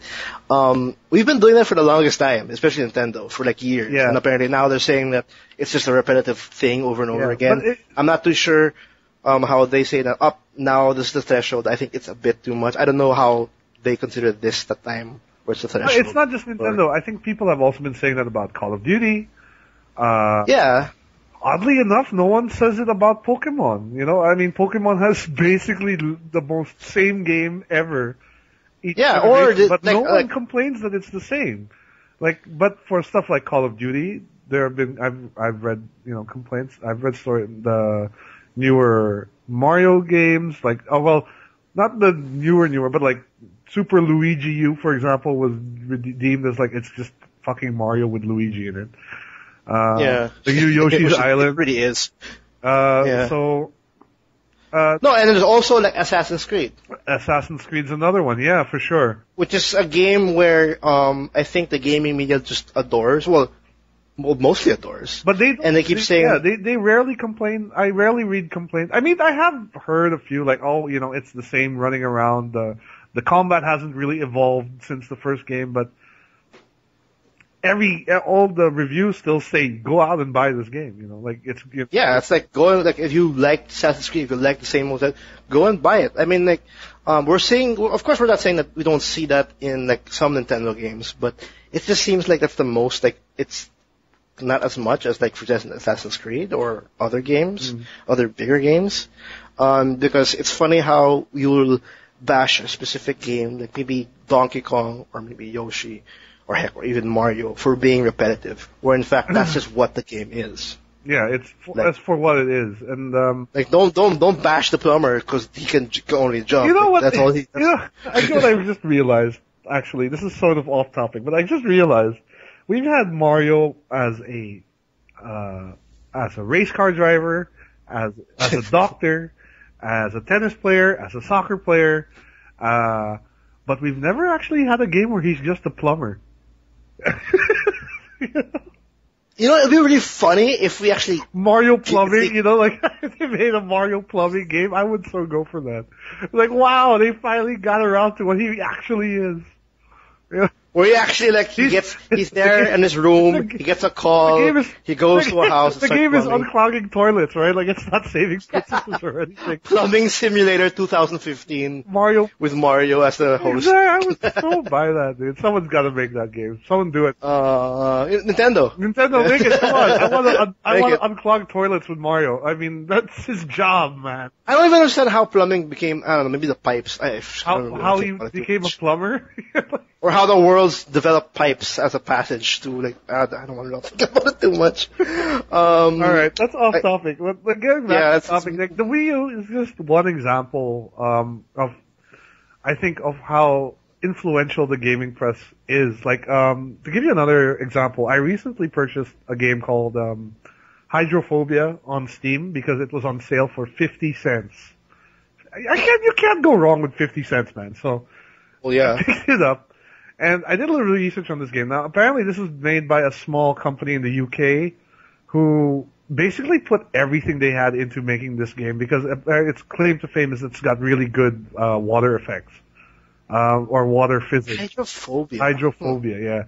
We've been doing that for the longest time, especially Nintendo, for like years. Yeah. And apparently now they're saying that it's just a repetitive thing over and over again. I'm not too sure how they say that up now. This is the threshold. I think it's a bit too much. I don't know how they consider this the time where it's the threshold. It's not just Nintendo. I think people have also been saying that about Call of Duty. Yeah. Oddly enough, no one says it about Pokemon. You know, I mean, Pokemon has basically the most same game ever. But no one complains that it's the same. Like, but for stuff like Call of Duty, there have been I've read, you know, complaints. I've read the newer Mario games, like, oh well, not the newer, but like Super Luigi U, for example, was deemed as like it's just fucking Mario with Luigi in it. Yeah. The new Yoshi's Island. It really is. Yeah. So. No, and there's also like Assassin's Creed. Assassin's Creed's another one, yeah, for sure. Which is a game where I think the gaming media just adores. Well, mostly adores. But they keep saying. Yeah, they rarely complain. I rarely read complaints. I mean, I have heard a few like, oh, you know, it's the same running around. The combat hasn't really evolved since the first game, but. All the reviews still say go out and buy this game, you know, like it's like going, like if you like Assassin's Creed, if you like the same old, go and buy it. I mean, like we're saying, of course we're not saying that we don't see that in like some Nintendo games, but it just seems like that's the most, like it's not as much as like for just Assassin's Creed or other games, other bigger games, because it's funny how you'll bash a specific game, like maybe Donkey Kong or maybe Yoshi. Or heck, or even Mario, for being repetitive, where in fact that's just what the game is. Yeah, that's for what it is, and like don't bash the plumber because he can only jump. You know what? That's all he. You know, I just realized. Actually, this is sort of off topic, but I just realized we've had Mario as a race car driver, as a doctor, as a tennis player, as a soccer player, but we've never actually had a game where he's just a plumber. You know, it'd be really funny if we actually Mario plumbing. You know, like if they made a Mario plumbing game, I would so go for that. Like, wow, they finally got around to what he actually is. Yeah. Where he actually, like, he's there in his room, he gets a call, he goes to a house. The game is unclogging toilets, right? Like, it's not saving princesses or anything. Plumbing Simulator 2015. With Mario as the host. I would so buy that, dude. Someone's gotta make that game. Someone do it. Nintendo, make it. Come on. I want to unclog toilets with Mario. I mean, that's his job, man. I don't even understand how plumbing became, I don't know, maybe the pipes. How he became a plumber? Or how the world's developed pipes as a passage to, like, I don't want to think about it too much. Alright, that's off topic. But getting back to topic, like, the Wii U is just one example, of how influential the gaming press is. Like, to give you another example, I recently purchased a game called, Hydrophobia on Steam because it was on sale for 50 cents. You can't go wrong with 50 cents, man. So, well, yeah. I picked it up. And I did a little research on this game. Now, apparently this was made by a small company in the UK who basically put everything they had into making this game because its claim to fame is it's got really good water effects. or water physics. Hydrophobia. Hydrophobia, yeah.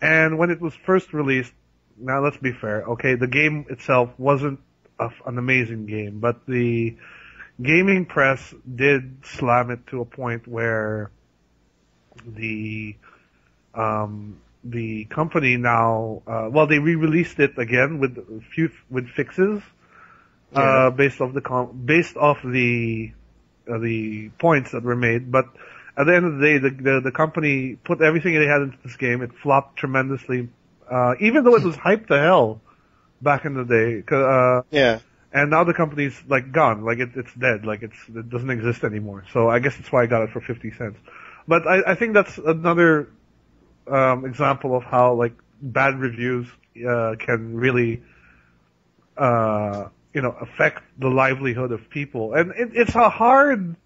And when it was first released, now let's be fair, okay, the game itself wasn't an amazing game, but the gaming press did slam it to a point where the company now, they re-released it again with fixes, based off the points that were made, but at the end of the day, the company put everything they had into this game. It flopped tremendously, even though it was hyped to hell back in the day. And now the company's like gone, like it's dead, like it doesn't exist anymore. So I guess that's why I got it for 50 cents. But I think that's another example of how like bad reviews can really affect the livelihood of people. And it's a hard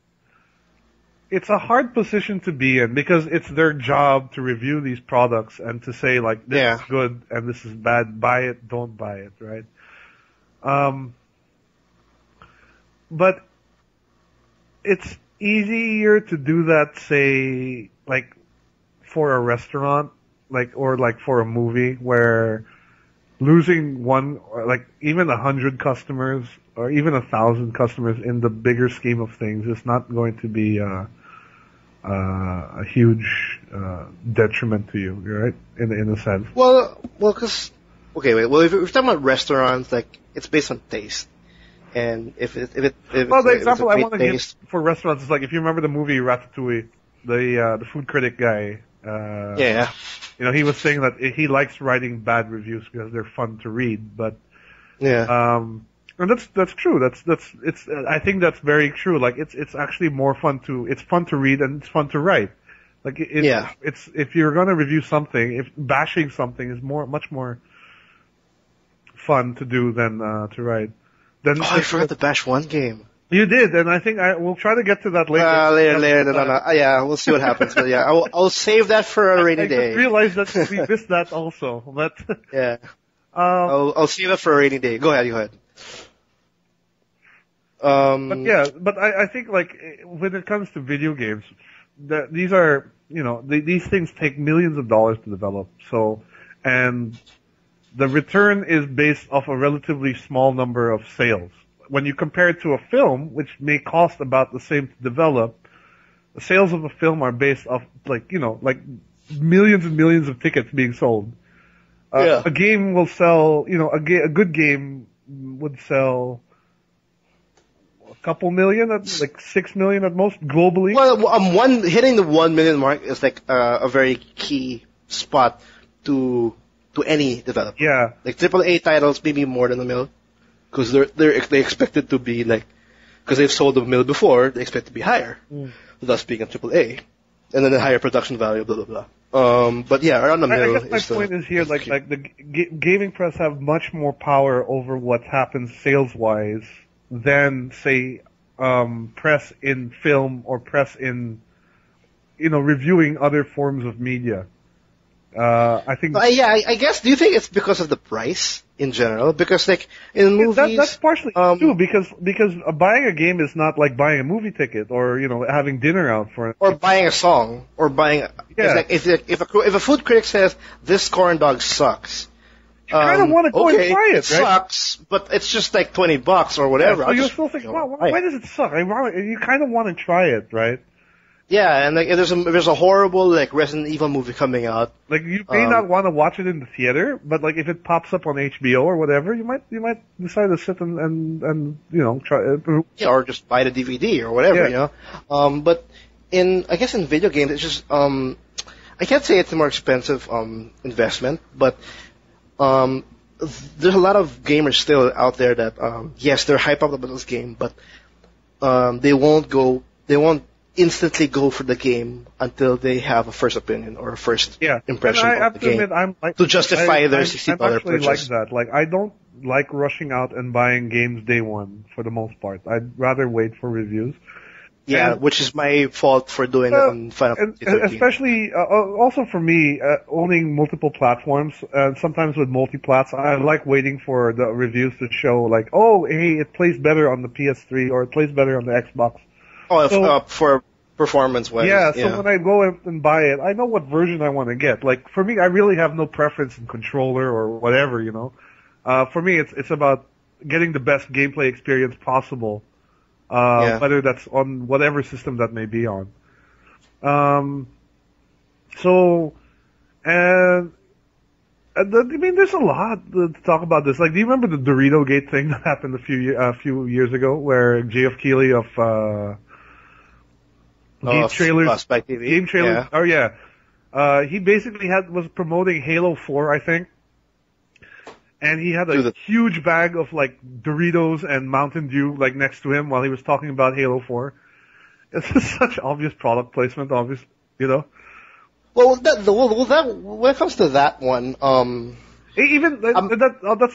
position to be in because it's their job to review these products and to say like this is good and this is bad, buy it, don't buy it, right? But it's easier to do that, say, like for a restaurant, or for a movie where losing one, or like even 100 customers or even 1,000 customers in the bigger scheme of things is not going to be a huge detriment to you, right? In a sense. Well, because if we're talking about restaurants, like it's based on taste, and the example I want to give for restaurants is like if you remember the movie Ratatouille, the food critic guy. He was saying that he likes writing bad reviews because they're fun to read, but and that's true. I think that's very true. Like it's actually more fun to read and it's fun to write. Like it's if you're gonna review something, if bashing something is much more fun to do than to write. I forgot to bash one game. You did, and I think we'll try to get to that later. Later. No. Yeah, we'll see what happens. But yeah, I'll save that for a rainy day. I just realized that we missed that also. But yeah, I'll save that for a rainy day. Go ahead. But I think like when it comes to video games, these are these things take millions of dollars to develop. So, and the return is based off a relatively small number of sales. When you compare it to a film, which may cost about the same to develop, the sales of a film are based off like millions and millions of tickets being sold. A game will sell, a good game would sell a couple million, like 6 million at most globally. Well, hitting the 1 million mark is like a very key spot to any developer. Yeah, like AAA titles, maybe more than a mil. Because they expect it to be like, because they've sold a mil before, they expect it to be higher, thus being a AAA, and then a higher production value, blah blah blah. But yeah, around the mil. I guess my point is here, like the gaming press have much more power over what happens sales wise than say press in film or press in reviewing other forms of media. I think. I guess. Do you think it's because of the price in general? Because like in movies, that's partially too. Because buying a game is not like buying a movie ticket or having dinner out for. Or buying a song or buying. Yeah. Like if a food critic says this corn dog sucks. You kind of want to go and try it, right? It sucks, but it's just like $20 or whatever. Yeah, so you're still thinking, why does it suck? You kind of want to try it, right? Yeah, and like if there's a horrible like Resident Evil movie coming out. Like you may not want to watch it in the theater, but like if it pops up on HBO or whatever, you might decide to sit and try it. Yeah, or just buy the DVD or whatever, But I guess in video games it's just I can't say it's a more expensive investment, but there's a lot of gamers still out there that yes, they're hyped up about this game, but they won't instantly go for the game until they have a first opinion or a first impression of the game to justify their $60 purchase. I'm actually like that. Like I don't like rushing out and buying games day one for the most part. I'd rather wait for reviews. Yeah, which is my fault for doing it on Final Fantasy 13. Especially, also for me, owning multiple platforms, sometimes with multiplats, I like waiting for the reviews to show like, oh, hey, it plays better on the PS3 or it plays better on the Xbox. Oh, for performance-wise. Yeah, so when I go and buy it, I know what version I want to get. Like, for me, I really have no preference in controller or whatever, you know. For me, it's about getting the best gameplay experience possible, whether that's on whatever system that may be on. I mean, there's a lot to talk about this. Like, do you remember the Dorito Gate thing that happened a few years ago, where Geoff Keighley of Game Trailers, Spike TV. Game Trailers, he basically was promoting Halo 4, I think, and he had a huge bag of like Doritos and Mountain Dew like next to him while he was talking about Halo 4. It's just such obvious product placement, obvious, you know. Well, when it comes to that one, that's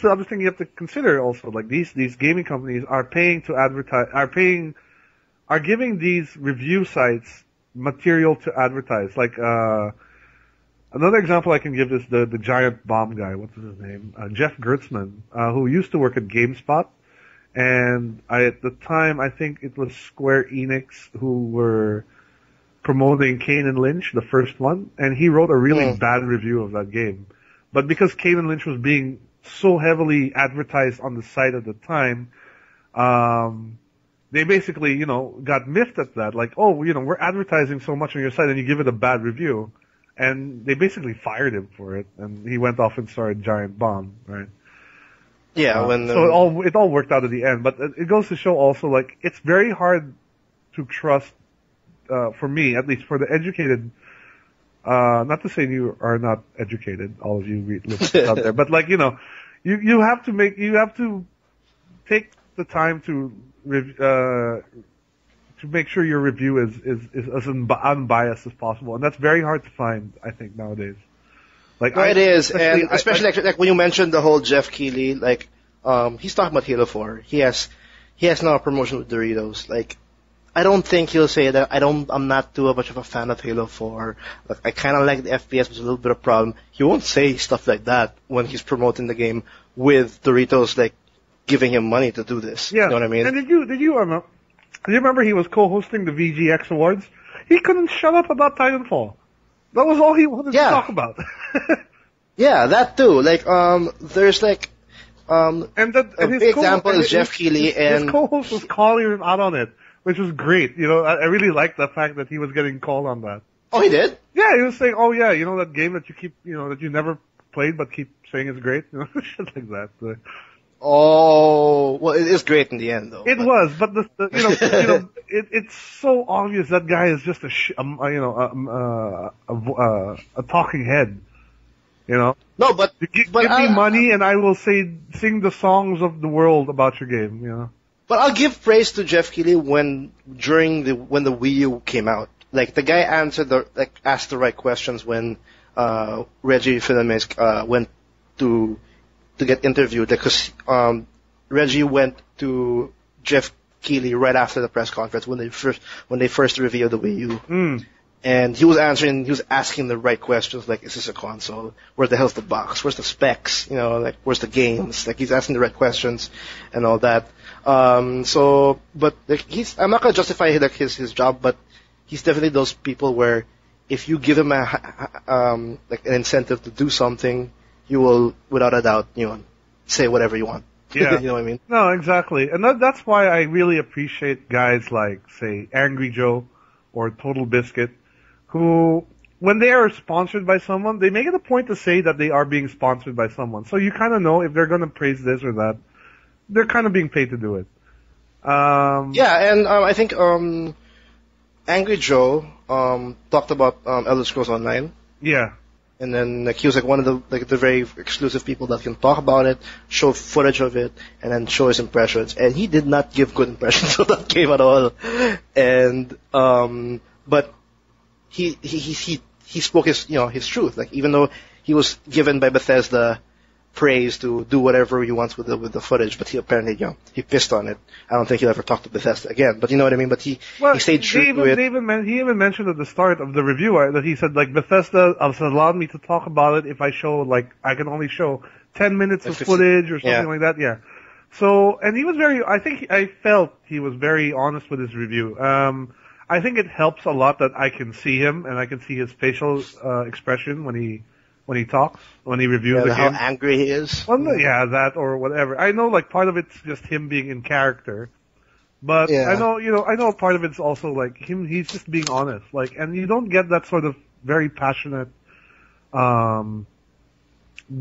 the other thing you have to consider also. Like these gaming companies are paying to advertise, are giving these review sites material to advertise. Like another example I can give is the giant bomb guy. What's his name? Jeff Gertzman, who used to work at GameSpot, and at the time I think it was Square Enix who were promoting Kane and Lynch, the first one, and he wrote a really bad review of that game. But because Kane and Lynch was being so heavily advertised on the site at the time, they basically, you know, got miffed at that. Like, oh, you know, we're advertising so much on your site and you give it a bad review. And they basically fired him for it, and he went off and started Giant Bomb, right? Yeah, so it all worked out at the end. But it goes to show also, like, it's very hard to trust, for me, at least for the educated, not to say you are not educated, all of you listeners out there, but like, you know, you have to take the time to make sure your review is as unbiased as possible, and that's very hard to find, I think, nowadays. Like, it is, and especially like when you mentioned the whole Geoff Keighley, like, he's talking about Halo 4. He has now a promotion with Doritos. Like, I don't think he'll say that I'm not too much of a fan of Halo 4. Like, I kind of like the FPS, but it's a little bit of a problem. He won't say stuff like that when he's promoting the game with Doritos, like, giving him money to do this. Yeah. You know what I mean? And did you remember he was co-hosting the VGX Awards? He couldn't shut up about Titanfall. That was all he wanted to talk about. Yeah, that too. Like, there's like, and a big example is Geoff Keighley, and his co-host was calling him out on it, which was great. You know, I really liked the fact that he was getting called on that. Oh, he did? Yeah, he was saying, oh yeah, you know that game that you keep, you know, that you never played but keep saying is great? You know, shit like that. Oh, well, it is great in the end, though. It was, but it's so obvious that guy is just a talking head. You know? No, but give me money and I will sing the songs of the world about your game. You know? But I'll give praise to Geoff Keighley when the Wii U came out. Like, the guy asked the right questions when Reggie Fils-Aimé went to get interviewed, because Reggie went to Geoff Keighley right after the press conference when they first revealed the Wii U, and he was asking the right questions, like, is this a console? Where the hell's the box? Where's the specs? You know, like, where's the games? Like, he's asking the right questions and all that. But like, I'm not gonna justify like his job, but he's definitely those people where if you give him like an incentive to do something, you will, without a doubt, you know, say whatever you want. Yeah. You know what I mean? No, exactly. And that's why I really appreciate guys like, say, Angry Joe or Total Biscuit, who, when they are sponsored by someone, they make it a point to say that they are being sponsored by someone. So you kind of know if they're going to praise this or that, they're kind of being paid to do it. Yeah, and I think Angry Joe talked about Elder Scrolls Online. Yeah. And then like he was like one of the very exclusive people that can talk about it, show footage of it, and then show his impressions. And he did not give good impressions of that game at all. And but he spoke his truth. Like, even though he was given by Bethesda praise to do whatever he wants with the footage, but he apparently, he pissed on it. I don't think he'll ever talk to Bethesda again, but you know what I mean? But he stayed true to it. He even mentioned at the start of the review that he said, like, Bethesda has allowed me to talk about it if I show, like, I can only show 10 minutes of footage or something like that, yeah. So, and he was I felt he was very honest with his review. I think it helps a lot that I can see him and I can see his facial expression when he talks, when he reviews the how game. angry he is. Well, yeah, that or whatever. I know, like, part of it's just him being in character, but I know part of it's also like he's just being honest, like, and you don't get that sort of very passionate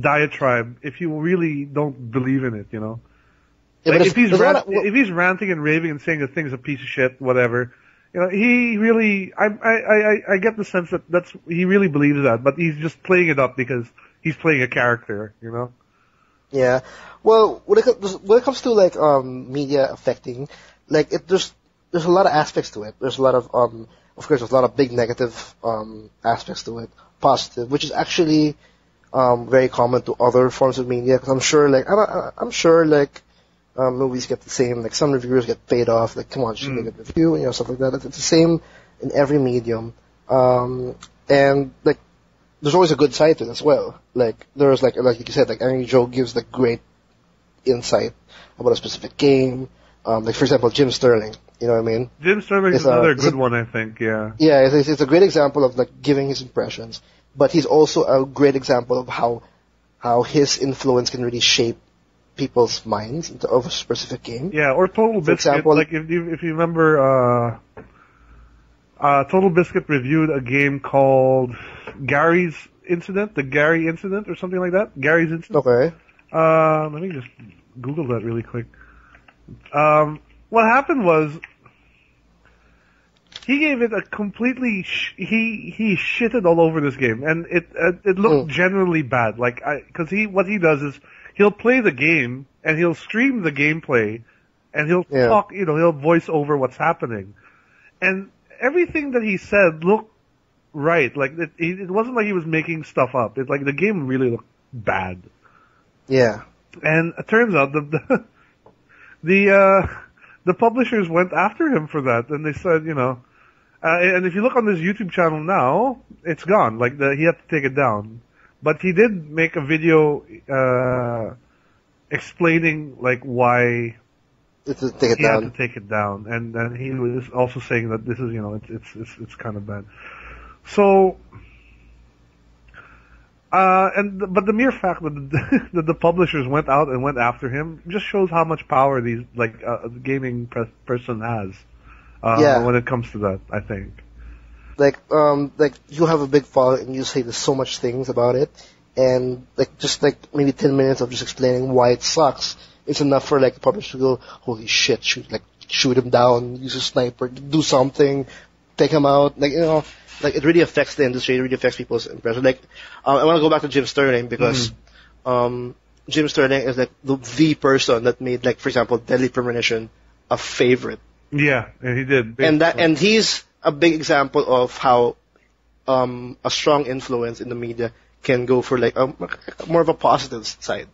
diatribe if you really don't believe in it, you know. Yeah, like if he's ranting and raving and saying the thing's a piece of shit, whatever. You know, he really, I get the sense that he really believes that, but he's just playing it up because he's playing a character, you know? Yeah. Well, when it comes to, like, media affecting, like, there's a lot of aspects to it. There's a lot of course, there's a lot of big negative, aspects to it. Positive, which is actually, very common to other forms of media, because I'm sure, like, movies get the same, like, some reviewers get paid off, like, come on, just make a review, you know, stuff like that. It's the same in every medium. And, like, there's always a good side to it as well. Like, there's, like you said, like, Angry Joe gives, like, great insight about a specific game. Like, for example, Jim Sterling, you know what I mean? Jim Sterling is another good one, I think, yeah. Yeah, it's a great example of, like, giving his impressions, but he's also a great example of how his influence can really shape people's minds of a specific game. Yeah, or Total Biscuit. Example, like if you remember, Total Biscuit reviewed a game called Gary's Incident, the Gary Incident, or something like that. Gary's Incident. Okay. Let me just Google that really quick. What happened was he gave it a completely he shitted all over this game, and it looked genuinely bad. Like because what he does is he'll play the game and he'll stream the gameplay, and he'll talk, you know, he'll voice over what's happening, and everything that he said looked right. Like it wasn't like he was making stuff up. It's like the game really looked bad. Yeah. And it turns out the publishers went after him for that, and they said, you know, and if you look on his YouTube channel now, it's gone. Like he had to take it down. But he did make a video explaining like why he had to take it down, and he was also saying that this is, you know, it's kind of bad. So, but the mere fact that that the publishers went out and went after him just shows how much power these the gaming person has when it comes to that, I think. Like you have a big following and you say there's so much things about it, and just maybe 10 minutes of just explaining why it sucks, it's enough for the publisher to go, holy shit, shoot him down, use a sniper, do something, take him out, it really affects the industry, it really affects people's impression. I want to go back to Jim Sterling because Jim Sterling is the person that made, for example, Deadly Premonition a favorite. Yeah, he did. And he's a big example of how a strong influence in the media can go for more of a positive side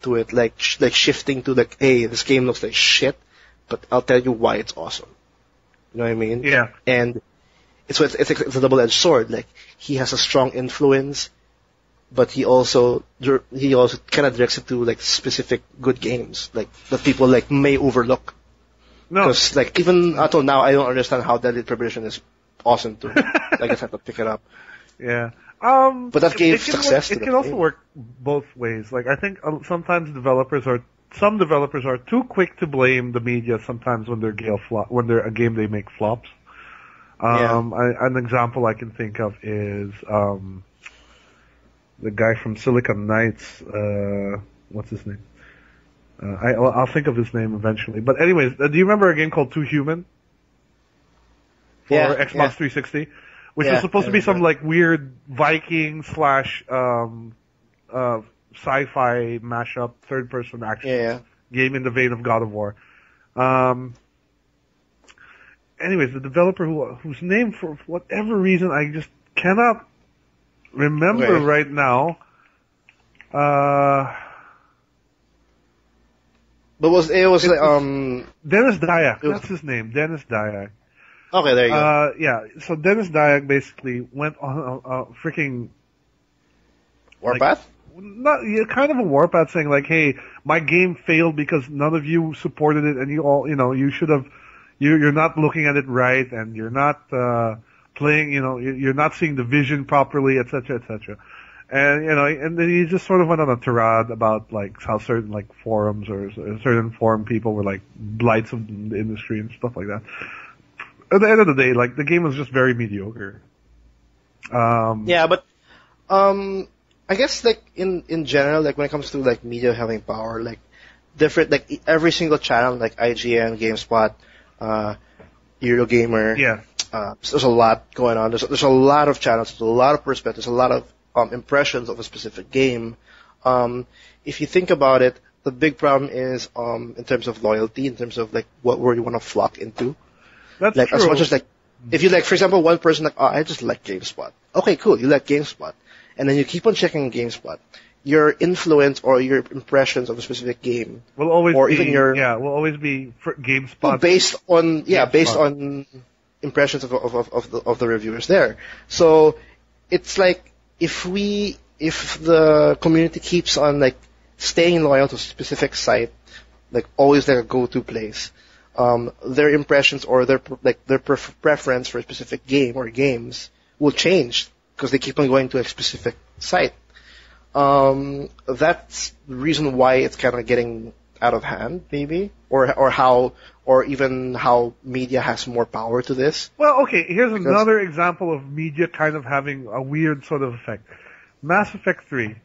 to it, like shifting to hey, this game looks like shit, but I'll tell you why it's awesome. You know what I mean? Yeah. And it's a double-edged sword. He has a strong influence, but he also kind of directs it to specific good games that people may overlook. No, because even until now, I don't understand how Deadly Premonition is awesome too. I just have to pick it up. Yeah. But that gave success. It can also work both ways. I think sometimes some developers are too quick to blame the media sometimes when they're a game they make flops. An example I can think of is the guy from Silicon Knights. What's his name? I'll think of his name eventually. But anyways, do you remember a game called Too Human? For Xbox 360? Which was supposed to be some weird Viking / sci-fi mashup third-person action game in the vein of God of War. Anyways, the developer whose name for whatever reason I just cannot remember right now. But it was Dennis Dyack. That's his name, Dennis Dyack. Okay, there you go. Yeah, so Dennis Dyack basically went on a freaking warpath. Kind of a warpath, saying hey, my game failed because none of you supported it, and you all, you should have, you're not looking at it right, and you're not playing, you're not seeing the vision properly, etc., etc. And and then he just sort of went on a tirade about like how certain like forums or certain forum people were like blights of the industry and stuff like that. At the end of the day, like the game was just very mediocre. Yeah, but I guess like in general, like when it comes to like media having power, like different, like every single channel, like IGN, GameSpot, Eurogamer. Yeah. There's a lot going on. There's a lot of channels. There's a lot of perspectives. A lot of impressions of a specific game. If you think about it, the big problem is in terms of loyalty, in terms of like where you want to flock into. That's like true. As much as like if you like, for example, one person like, oh, I just like GameSpot. Okay, cool. You like GameSpot, and then you keep on checking GameSpot. Your influence or your impressions of a specific game will always or be, even your will always be for GameSpot based on impressions of the reviewers there. So it's like if the community keeps on like staying loyal to a specific site, like always their go-to place, their impressions or their preference for a specific game or games will change because they keep on going to a specific site. That's the reason why it's kind of getting out of hand, maybe, or even how media has more power to this. Well, okay, here's another example of media kind of having a weird sort of effect. Mass Effect 3.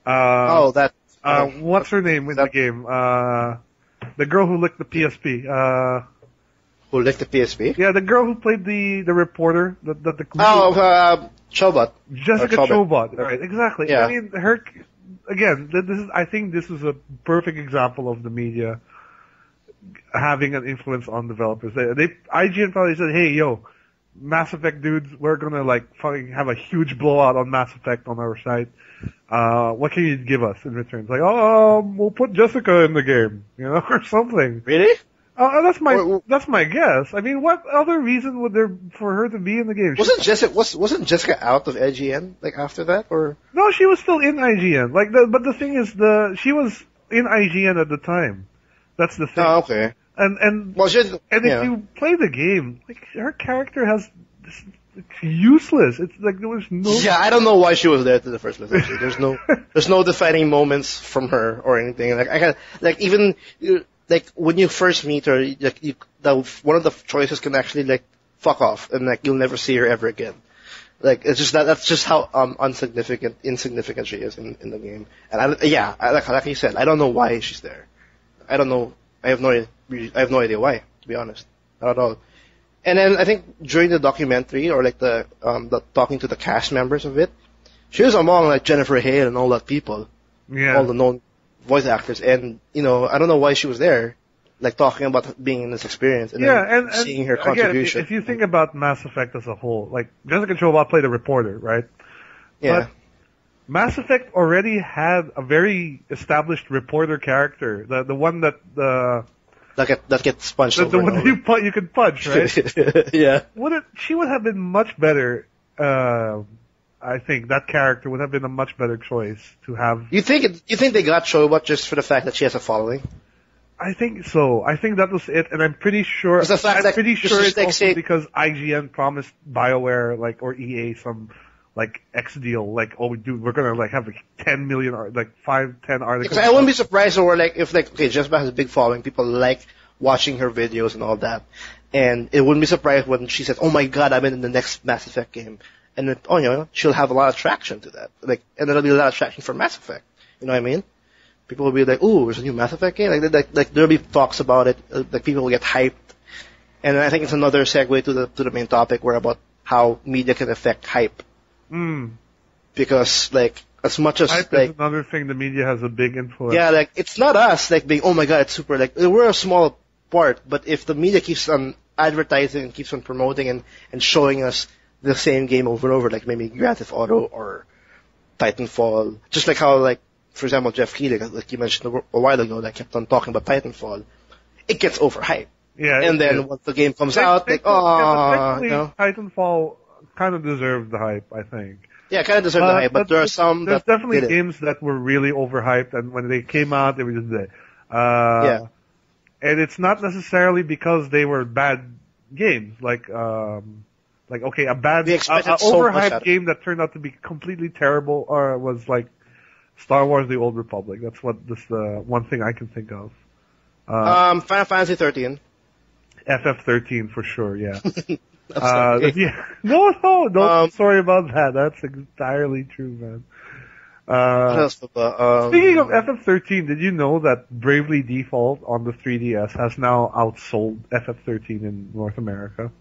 What's her name in the game? The girl who licked the PSP. Who licked the PSP? Yeah, the girl who played the reporter. Chobot. Jessica Chobot. Right, exactly. Yeah. I mean, I think this is a perfect example of the media having an influence on developers. IGN probably said, hey, yo, Mass Effect dudes, we're gonna like fucking have a huge blowout on Mass Effect on our site. What can you give us in return? It's like, we'll put Jessica in the game, or something. Really? That's my guess. I mean, what other reason would there for her to be in the game? Wasn't Jessica out of IGN like after that, or? No, she was still in IGN. But the thing is, she was in IGN at the time. That's the thing. Oh, okay. And if you play the game, like her character it's useless. It's like there was no. Yeah, I don't know why she was there in the first place. Actually. There's no defining moments from her or anything. Like when you first meet her, one of the choices can actually like fuck off, and like you'll never see her ever again. Like it's just that's just how insignificant she is in the game. And like you said, I don't know why she's there. I don't know. I have no idea why, to be honest. Not at all. And then I think during the documentary or like the talking to the cast members of it, she was among like Jennifer Hale and all that people, all the known voice actors, and I don't know why she was there, like talking about being in this experience and then seeing her contribution. Again, if you think about Mass Effect as a whole, like Jessica Chobot played a reporter, right? Yeah. But Mass Effect already had a very established reporter character, the one that gets punched. The one that you can punch, right? Yeah. She would have been much better. I think that character would have been a much better choice to have. You think they got Chobot just for the fact that she has a following? I think so. I think that was it, and I'm pretty sure. It's also because IGN promised BioWare or EA some X deal, we're gonna have 10 million 5-10 articles. Because I wouldn't be surprised if Jessica has a big following, people like watching her videos and all that, and it wouldn't be surprised when she says, "Oh my God, I'm in the next Mass Effect game," and then, she'll have a lot of traction to that, and there'll be a lot of traction for Mass Effect. You know what I mean? People will be like, "Ooh, there's a new Mass Effect game." There'll be talks about it. People will get hyped, and I think it's another segue to the main topic, where about how media can affect hype. Because as much as hype is another thing, the media has a big influence. Yeah, it's not us being, oh my God, it's super, we're a small part, but if the media keeps on advertising and keeps on promoting and showing us the same game over and over, like maybe Grand Theft Auto or Titanfall, just like how for example Jeff Keighley, like you mentioned a while ago, that kept on talking about Titanfall, it gets overhyped. Yeah. And then once the game comes out, Titanfall kind of deserved the hype, I think. Yeah, kind of deserved the hype, but there are some there's definitely games that were really overhyped, and when they came out, they were just there. And it's not necessarily because they were bad games, like okay, a bad, overhyped game that turned out to be completely terrible, or was like Star Wars: The Old Republic. That's what this one thing I can think of. Final Fantasy 13. FF13 for sure, yeah. Yeah. No, sorry about that. That's entirely true, man. Speaking of FF13, did you know that Bravely Default on the 3DS has now outsold FF13 in North America?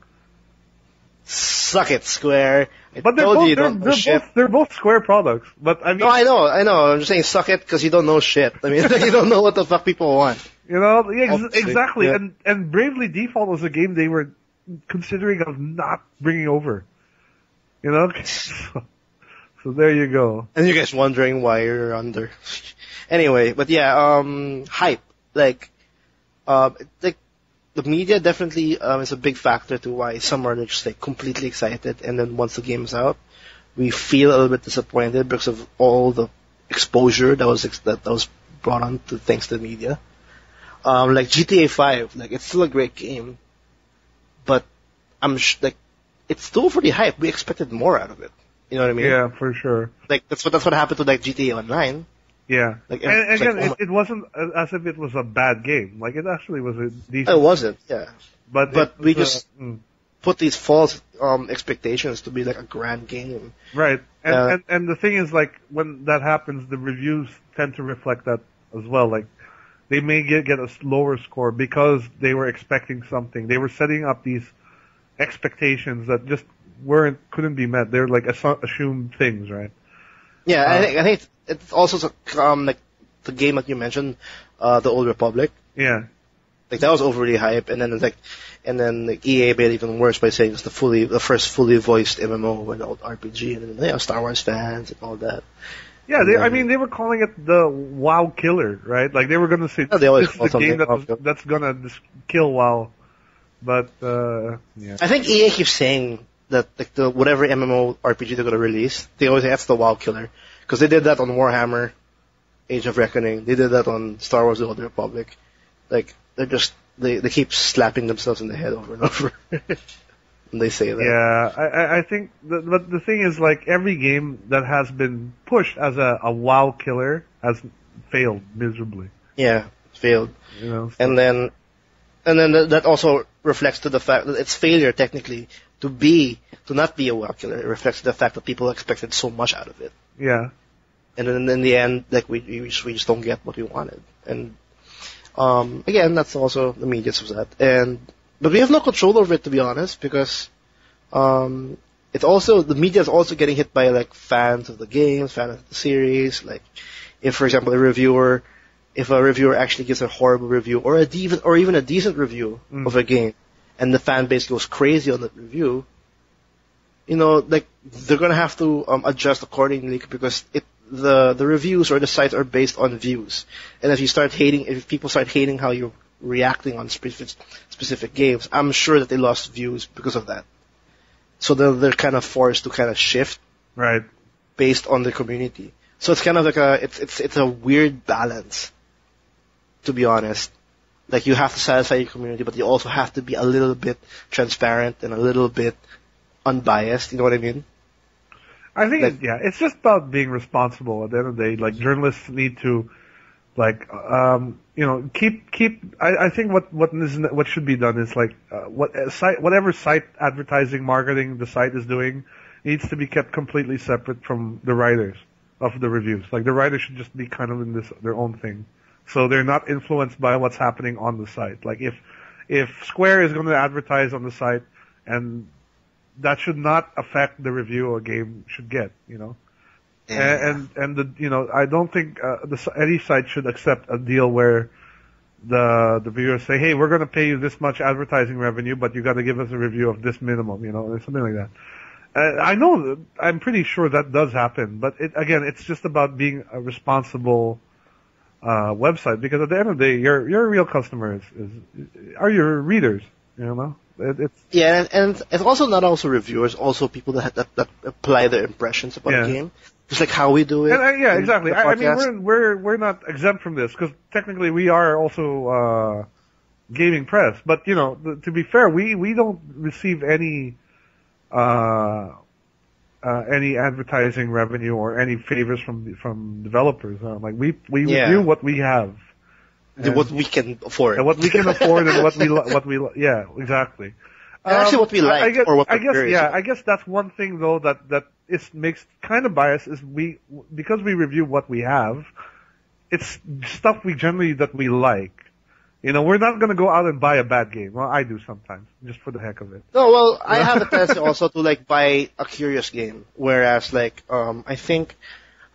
Suck it, Square. But they're both Square products. But I mean, no, I know. I'm just saying, suck it because you don't know shit. I mean, you don't know what the fuck people want. You know, exactly. Yeah. And Bravely Default was a game they were considering of not bringing over. You know. So there you go. And you guys wondering why you're under. Anyway, but yeah, hype. Like the media definitely is a big factor to why some are just like completely excited, and then once the game's out, we feel a little bit disappointed because of all the exposure that was brought on to thanks to the media. Like GTA 5, like it's still a great game, but it's still pretty hype. We expected more out of it. You know what I mean? Yeah, for sure. Like that's what happened to like GTA Online. Yeah. Like, and again, it wasn't as if it was a bad game. Like it actually was a decent. It wasn't, yeah. But we just put these false expectations to be like a grand game. Right. And the thing is, like, when that happens, the reviews tend to reflect that as well. Like, they may get a lower score because they were expecting something. They were setting up these expectations that just couldn't be met. They're like assumed things, right? Yeah, I think it's also like the game that you mentioned, the Old Republic. Yeah. Like that was overly hype, and then EA made it even worse by saying it's the first fully voiced MMO and old RPG, and then Star Wars fans and all that. Yeah, they were calling it the WoW killer, right? Like they were gonna say this is the game that's gonna kill WoW. But yeah. I think EA keeps saying that like the whatever MMO RPG they're gonna release, they always say that's the WoW killer, because they did that on Warhammer, Age of Reckoning. They did that on Star Wars: The Old Republic. Like they keep slapping themselves in the head over and over. And they say that. Yeah, I think, but the thing is, like, every game that has been pushed as a WoW killer has failed miserably. Yeah, failed. You know, so. And then that also reflects to the fact that its failure technically to not be a WoW killer. It reflects the fact that people expected so much out of it. Yeah. And then in the end, like we just don't get what we wanted. And again, that's also the media's that. But we have no control over it, to be honest, because it's also the media is also getting hit by like fans of the games, fans of the series. Like, if for example a reviewer actually gives a horrible review or even a decent review of a game, and the fan base goes crazy on that review, you know, like they're gonna have to adjust accordingly, because the reviews or the sites are based on views, and if people start hating how you're reacting on specific games, I'm sure that they lost views because of that. So they're kind of forced to kind of shift, right, based on the community. So it's kind of like it's a weird balance, to be honest. Like, you have to satisfy your community, but you also have to be a little bit transparent and a little bit unbiased. You know what I mean? I think it's just about being responsible. At the end of the day, like, journalists need to, like, you know, I think what should be done is like, whatever site advertising marketing the site is doing needs to be kept completely separate from the writers of the reviews. Like, the writers should just be kind of in their own thing, so they're not influenced by what's happening on the site. Like, if Square is going to advertise on the site, and that should not affect the review a game should get, you know. Yeah. And you know, I don't think any site should accept a deal where the viewers say, hey, we're going to pay you this much advertising revenue, but you got to give us a review of this minimum, you know, or something like that. I'm pretty sure that does happen, but it's just about being a responsible website, because at the end of the day, your real customers are your readers, you know. Yeah, and it's also not also reviewers, also people that apply their impressions about the game. Just like how we do it. And, yeah, exactly. I mean, we're not exempt from this, because technically we are also gaming press. But, you know, to be fair, we don't receive any advertising revenue or any favors from developers. Like we review what we have. What we can afford. And what we can afford and yeah, exactly. And actually what we like or what we're curious about. I guess that's one thing though that makes kind of biased is because we review what we have, it's stuff that we like. You know, we're not going to go out and buy a bad game. Well, I do sometimes, just for the heck of it. No, well, I have a tendency also to like buy a curious game. Whereas like, I think,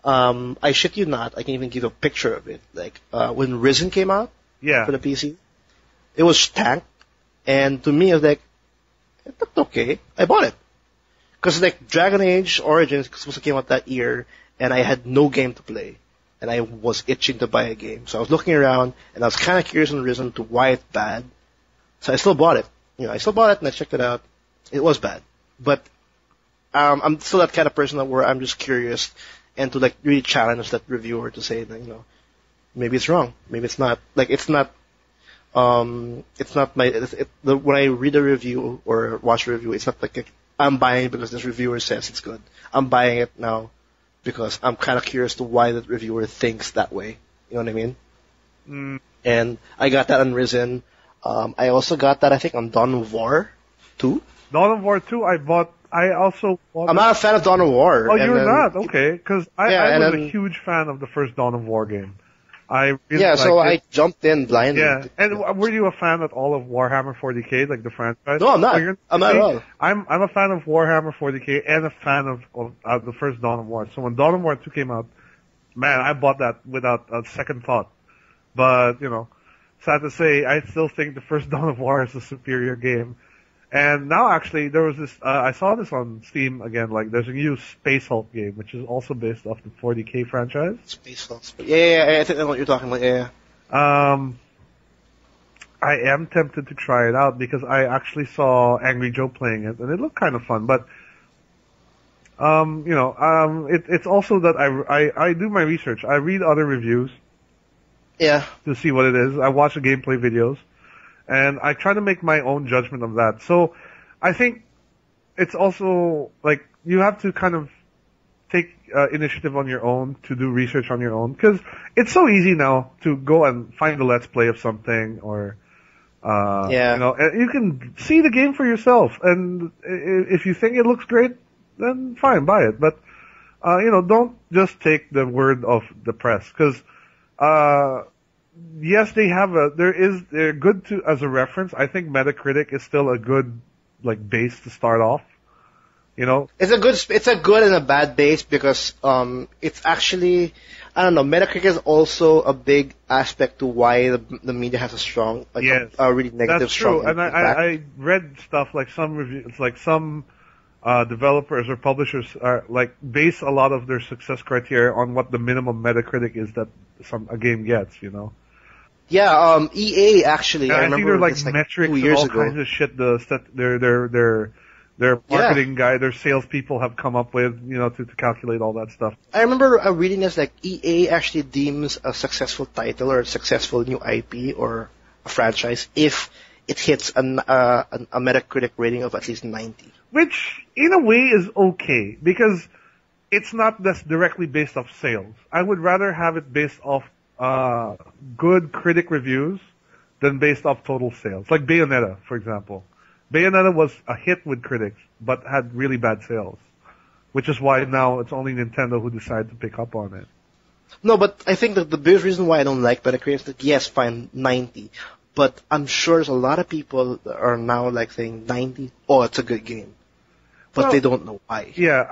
I shit you not, I can even give a picture of it. Like, when Risen came out. Yeah. For the PC. It was tanked. And to me, I was like, it looked okay. I bought it. Cause like, Dragon Age Origins supposed to came out that year, and I had no game to play. And I was itching to buy a game. So I was looking around, and I was kind of curious on Risen to why it's bad. So I still bought it. You know, I still bought it, and I checked it out. It was bad. But, I'm still that kind of person where I'm just curious, and to like really challenge that reviewer to say that, you know, maybe it's wrong. Maybe it's not. Like, it's not when I read a review or watch a review, it's not like I'm buying it because this reviewer says it's good. I'm buying it now because I'm kind of curious to why the reviewer thinks that way. You know what I mean? Mm. And I got that on Risen. I also got that, I think, on Dawn of War 2. Dawn of War 2, I also bought I'm not a fan of Dawn of War. Oh, you're not? Okay. Because I was then, a huge fan of the first Dawn of War game. I jumped in blindly. Yeah. And were you a fan at all of Warhammer 40K, like the franchise? No, I'm not. I'm not at all. I'm a fan of Warhammer 40K and a fan of the first Dawn of War. So when Dawn of War 2 came out, man, I bought that without a second thought. But, you know, sad to say, I still think the first Dawn of War is a superior game. And now actually, there was this, I saw this on Steam again, like there's a new Space Hulk game, which is also based off the 40K franchise. Space Hulk. Yeah, I think I know what you're talking about, yeah. I am tempted to try it out because I actually saw Angry Joe playing it and it looked kind of fun, but, it's also that I do my research. I read other reviews. Yeah. To see what it is. I watch the gameplay videos. And I try to make my own judgment of that. So I think it's also like you have to kind of take initiative on your own to do research on your own because it's so easy now to go and find a let's play of something or and you can see the game for yourself. And if you think it looks great, then fine, buy it. But don't just take the word of the press because yes, they're good as a reference. I think Metacritic is still a good, like, base to start off. You know? It's a good and a bad base because, it's actually, I don't know, Metacritic is also a big aspect to why the media has a strong, like, a really negative, that's strong true. And I read stuff like some reviews, like some, developers or publishers are like base a lot of their success criteria on what the minimum Metacritic is that a game gets, you know? Yeah, EA actually. I remember think they're like metrics and all kinds of shit. Their marketing guy, their salespeople have come up with, to calculate all that stuff. I remember reading this like EA actually deems a successful title or a successful new IP or a franchise if it hits a Metacritic rating of at least 90. Which, in a way, is okay because it's not just directly based off sales. I would rather have it based off good critic reviews than based off total sales. Like Bayonetta, for example. Bayonetta was a hit with critics, but had really bad sales. Which is why now it's only Nintendo who decided to pick up on it. No, but I think that the biggest reason why I don't like Metacritic is that, yes, fine, 90. But I'm sure there's a lot of people that are now like saying 90, oh, it's a good game. But they don't know why. Yeah,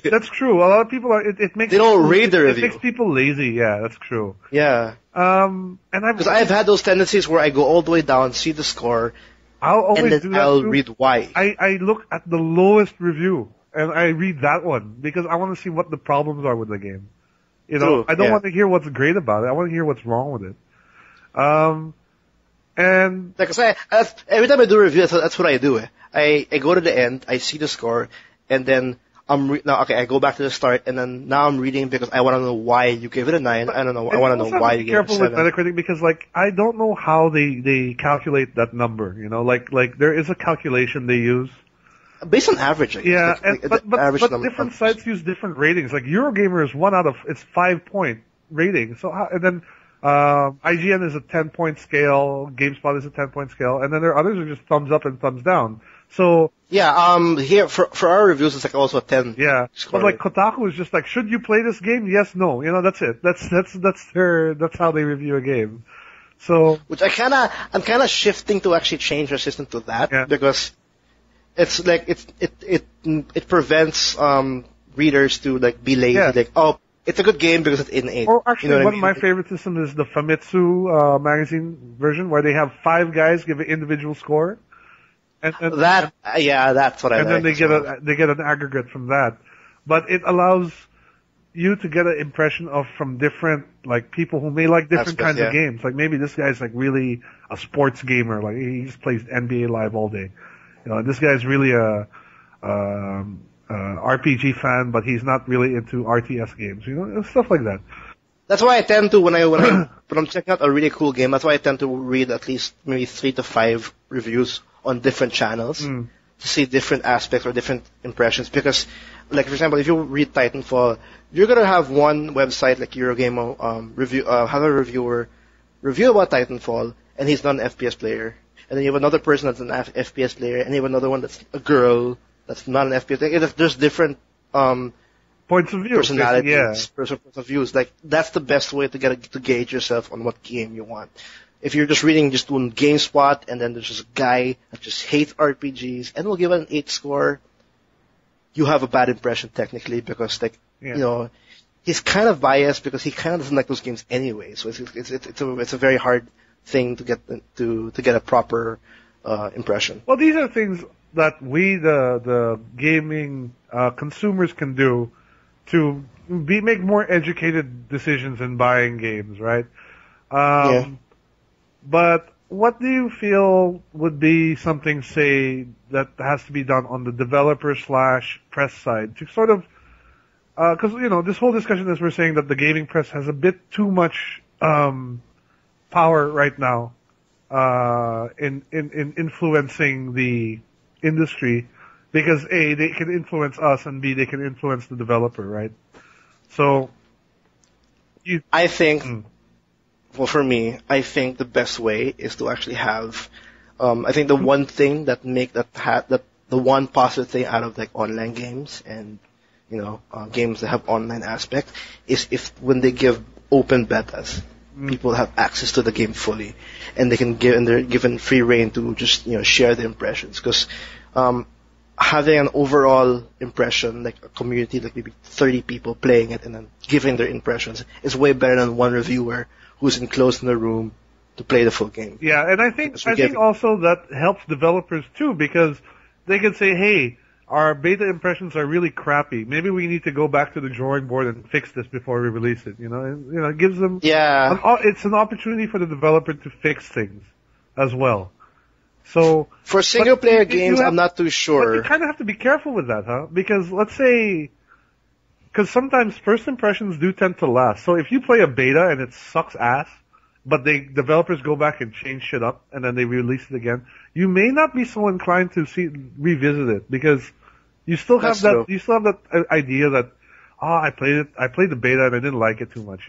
that's true. A lot of people it makes... They don't read the review. It makes people lazy, yeah, that's true. Yeah. Because I've had those tendencies where I go all the way down, see the score, I'll read why. I look at the lowest review, and I read that one, because I want to see what the problems are with the game. True, I don't want to hear what's great about it, I want to hear what's wrong with it. And... Because every time I do a review, that's what I do. I go to the end, I see the score, and then now, okay, I go back to the start, and then now I'm reading because I want to know why you gave it a 9. I don't know. I want to know why you gave it a 7. Careful with Metacritic because, like, I don't know how they calculate that number. You know, like there is a calculation they use. Based on average, I guess. Yeah, but different sites use different ratings. Like Eurogamer is 1 out of it's 5-point rating. So and then IGN is a 10-point scale, GameSpot is a 10-point scale, and then there are others who are just thumbs up and thumbs down. So yeah, here for our reviews it's like also a 10. Yeah, but like Kotaku is just like, should you play this game? Yes, no. You know, that's it. That's how they review a game. So which I'm kind of shifting to actually change our system to that because it's like it prevents readers to like be lazy like, oh, it's a good game because it's in 8. Or actually, you know one of my favorite systems is the Famitsu magazine version, where they have 5 guys give an individual score. And that's what I like. And then they get an aggregate from that. But it allows you to get an impression from different, like, people who may like different kinds of games. Like, maybe this guy's like really a sports gamer, like he just plays NBA Live all day. You know, this guy's really a RPG fan, but he's not really into RTS games. You know, stuff like that. That's why I tend to when I'm checking out a really cool game. That's why I tend to read at least maybe 3 to 5 reviews on different channels to see different aspects or different impressions. Because, like for example, if you read Titanfall, you're gonna have one website like Eurogamer have a reviewer review about Titanfall, and he's not an FPS player. And then you have another person that's an FPS player, and you have another one that's a girl that's not an FPS player. There's different points of view, personalities, points of views. Like that's the best way to gauge yourself on what game you want. If you're just reading just one GameSpot and then there's just a guy that just hates RPGs and will give it an 8 score, you have a bad impression technically because you know, he's kind of biased because he kind of doesn't like those games anyway. So it's a very hard thing to get a proper impression. Well, these are things that we the gaming consumers can do to make more educated decisions in buying games, right? But what do you feel would be something, say, that has to be done on the developer/press side to sort of, because you know this whole discussion is we're saying that the gaming press has a bit too much power right now in influencing the industry, because A, they can influence us, and B, they can influence the developer, right? So, I think. Well, for me, I think the best way is to actually have. I think the one thing that the one positive thing out of like online games and games that have online aspect is when they give open betas, people have access to the game fully, and they're given free reign to just share their impressions. Because having an overall impression, like a community, like maybe 30 people playing it and then giving their impressions, is way better than one reviewer who's enclosed in the room to play the full game. Yeah, and I think also that helps developers too, because they can say, hey, our beta impressions are really crappy. Maybe we need to go back to the drawing board and fix this before we release it. It gives them it's an opportunity for the developer to fix things as well. So for single player games, I'm not too sure. But you kind of have to be careful with that, huh? Because let's say, because sometimes first impressions do tend to last. So if you play a beta and it sucks ass, but developers go back and change shit up and then they release it again, you may not be so inclined to revisit it, because you still have that idea that I played the beta and I didn't like it too much.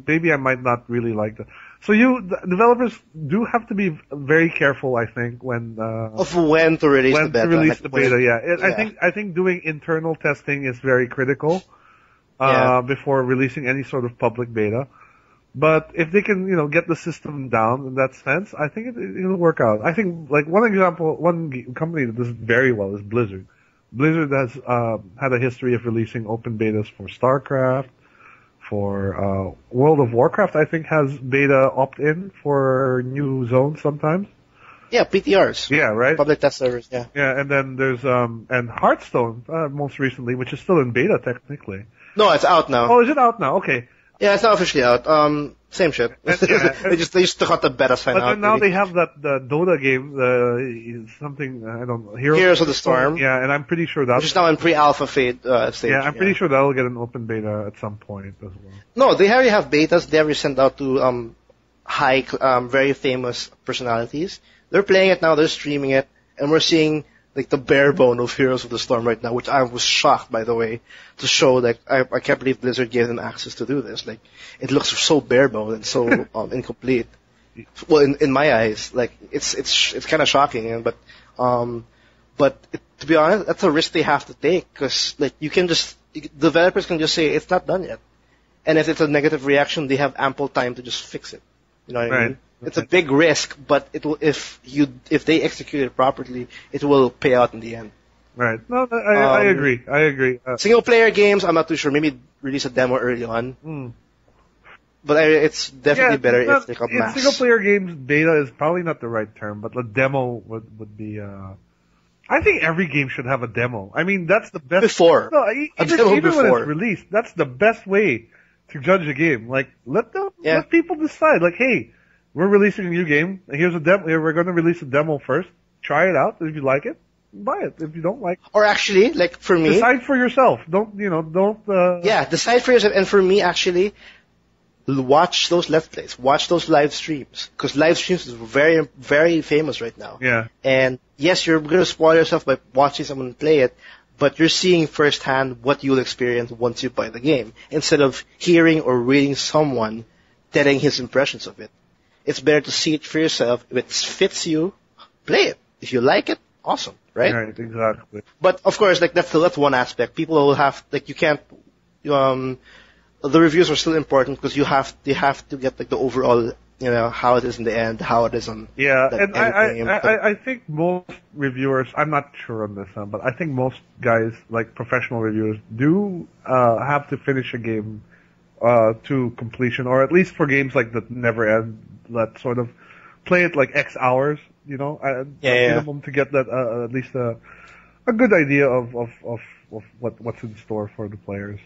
Maybe I might not really like that. So the developers do have to be very careful, I think, when to release the beta. I think doing internal testing is very critical before releasing any sort of public beta. But if they can, get the system down in that sense, I think it'll work out. I think, like, one company that does it very well is Blizzard. Blizzard has had a history of releasing open betas for StarCraft, for World of Warcraft. I think has beta opt-in for new zones sometimes. Yeah, PTRs. Yeah, right. Public test servers. Yeah. Yeah, and then there's and Hearthstone most recently, which is still in beta technically. No, it's out now. Oh, is it out now? Okay. Yeah, it's not officially out. Same shit. Yeah. they just took out the beta sign But out. then now really. they have the Dota game, something, I don't know, Heroes of the Storm. Yeah, and I'm pretty sure Which is now in pre-alpha stage. yeah, I'm pretty sure that'll get an open beta at some point as well. No, they already have betas. They already sent out to very famous personalities. They're playing it now. They're streaming it, and we're seeing like the bare bone of Heroes of the Storm right now, which I was shocked, by the way, to show like I can't believe Blizzard gave them access to do this. Like it looks so bare bone and so incomplete. Well, in my eyes, like it's kind of shocking, but to be honest, that's a risk they have to take because like developers can just say it's not done yet, and if it's a negative reaction, they have ample time to just fix it. You know what I mean? It's a big risk, but it will if they execute it properly, it will pay out in the end. Right. No, I agree. I agree. Single player games, I'm not too sure. Maybe release a demo early on. But it's definitely better if they come mass. Single player games, beta is probably not the right term, but the demo would be. I think every game should have a demo. I mean, that's the best. Before. No, even when it's released, that's the best way to judge a game. Like, let people decide. Like, hey, we're releasing a new game. Here's a demo. We're going to release a demo first. Try it out. If you like it, buy it. If you don't like it. Or actually, like for me. Decide for yourself. Don't. Yeah, decide for yourself. And for me, actually, watch those Let's Plays. Watch those live streams. Because live streams is very, very famous right now. Yeah. And yes, you're going to spoil yourself by watching someone play it, but you're seeing firsthand what you'll experience once you buy the game, instead of hearing or reading someone telling his impressions of it. It's better to see it for yourself. If it fits you, play it. If you like it, awesome, right? Right, exactly. But of course, like that's one aspect. People will have you can't. The reviews are still important because they have to get like the overall, how it is in the end, how it is on. Yeah, the and end game. I think most reviewers, I'm not sure on this, but I think most guys, like professional reviewers, do have to finish a game to completion, or at least for games like that never end, that sort of play it like X hours, minimum to get that at least a good idea of what's in store for the players.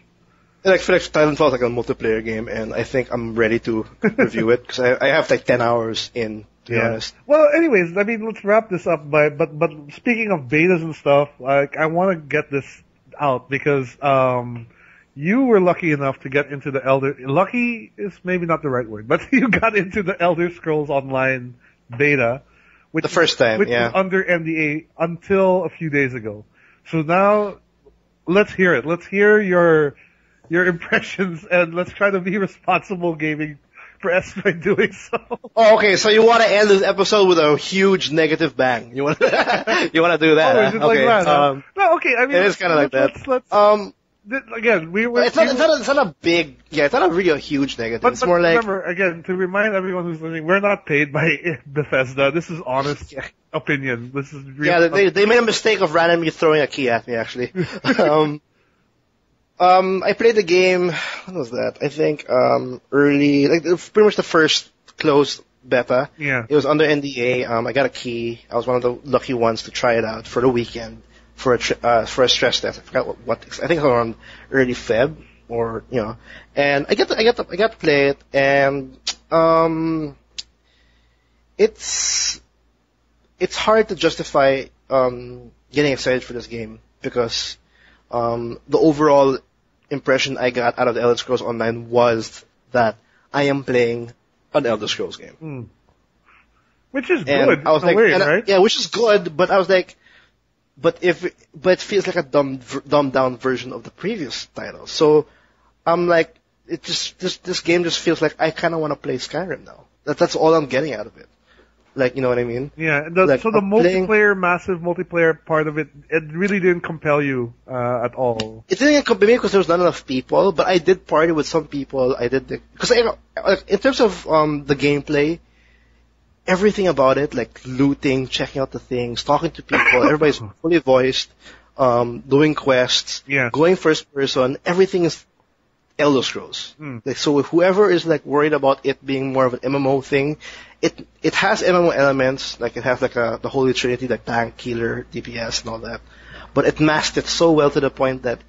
Like Titanfall is like a multiplayer game, and I think I'm ready to review it because I have like 10 hours in. To be honest. Well, anyways, I mean, let's wrap this up. But speaking of betas and stuff, like I want to get this out because you were lucky enough to get into the lucky is maybe not the right word, but you got into the Elder Scrolls Online beta, which the first time, which was under NDA until a few days ago. So now, let's hear it. Let's hear your impressions, and let's try to be responsible gaming press by doing so. Oh, okay. So you want to end this episode with a huge negative bang? You want to do that? Oh, is it like that? No, okay. I mean, it is kind of like that. Let's again, it's not a big, it's not really a huge negative. But, it's more like, remember, again, to remind everyone who's listening, we're not paid by Bethesda. This is honest opinion. This is real. Yeah, they made a mistake of randomly throwing a key at me, actually. I played the game, when was that? I think, early, like, pretty much the first closed beta. Yeah. It was under NDA. I got a key. I was one of the lucky ones to try it out for the weekend for a stress test. I forgot what I think it was around early Feb or, and I got to play it, and, it's hard to justify, getting excited for this game because, the overall impression I got out of the Elder Scrolls Online was that I am playing an Elder Scrolls game. Which is good. I was like, right? Yeah, which is good, but I was like, but it feels like a dumbed down version of the previous title. So I'm like, this game just feels like I kind of want to play Skyrim now. That's all I'm getting out of it. Like, you know what I mean? Yeah. So the massive multiplayer part of it really didn't compel you at all. It didn't compel me because there was not enough people, but I did party with some people. Because in terms of the gameplay, everything about it, like looting, checking out the things, talking to people, everybody's fully voiced, doing quests, going first person, everything is Elder Scrolls. Like, so whoever is like worried about it being more of an MMO thing, it has MMO elements, like it has like the Holy Trinity, like tank, healer, DPS, and all that. But it masked it so well to the point that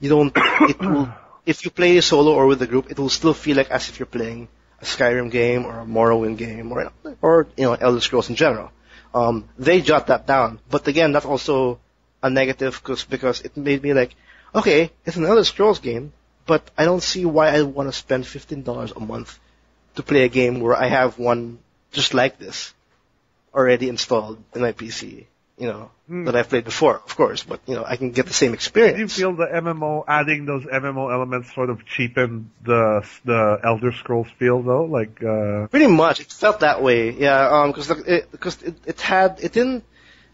it if you play solo or with a group, it will still feel like as if you're playing a Skyrim game or a Morrowind game or Elder Scrolls in general. They jot that down, but again, that's also a negative because it made me like, okay, it's an Elder Scrolls game, but I don't see why I want to spend $15 a month to play a game where I have one just like this already installed in my PC, that I've played before, of course, but, I can get the same experience. Do you feel the adding those MMO elements sort of cheapened the Elder Scrolls feel though? Like, Pretty much. It felt that way, yeah, because it didn't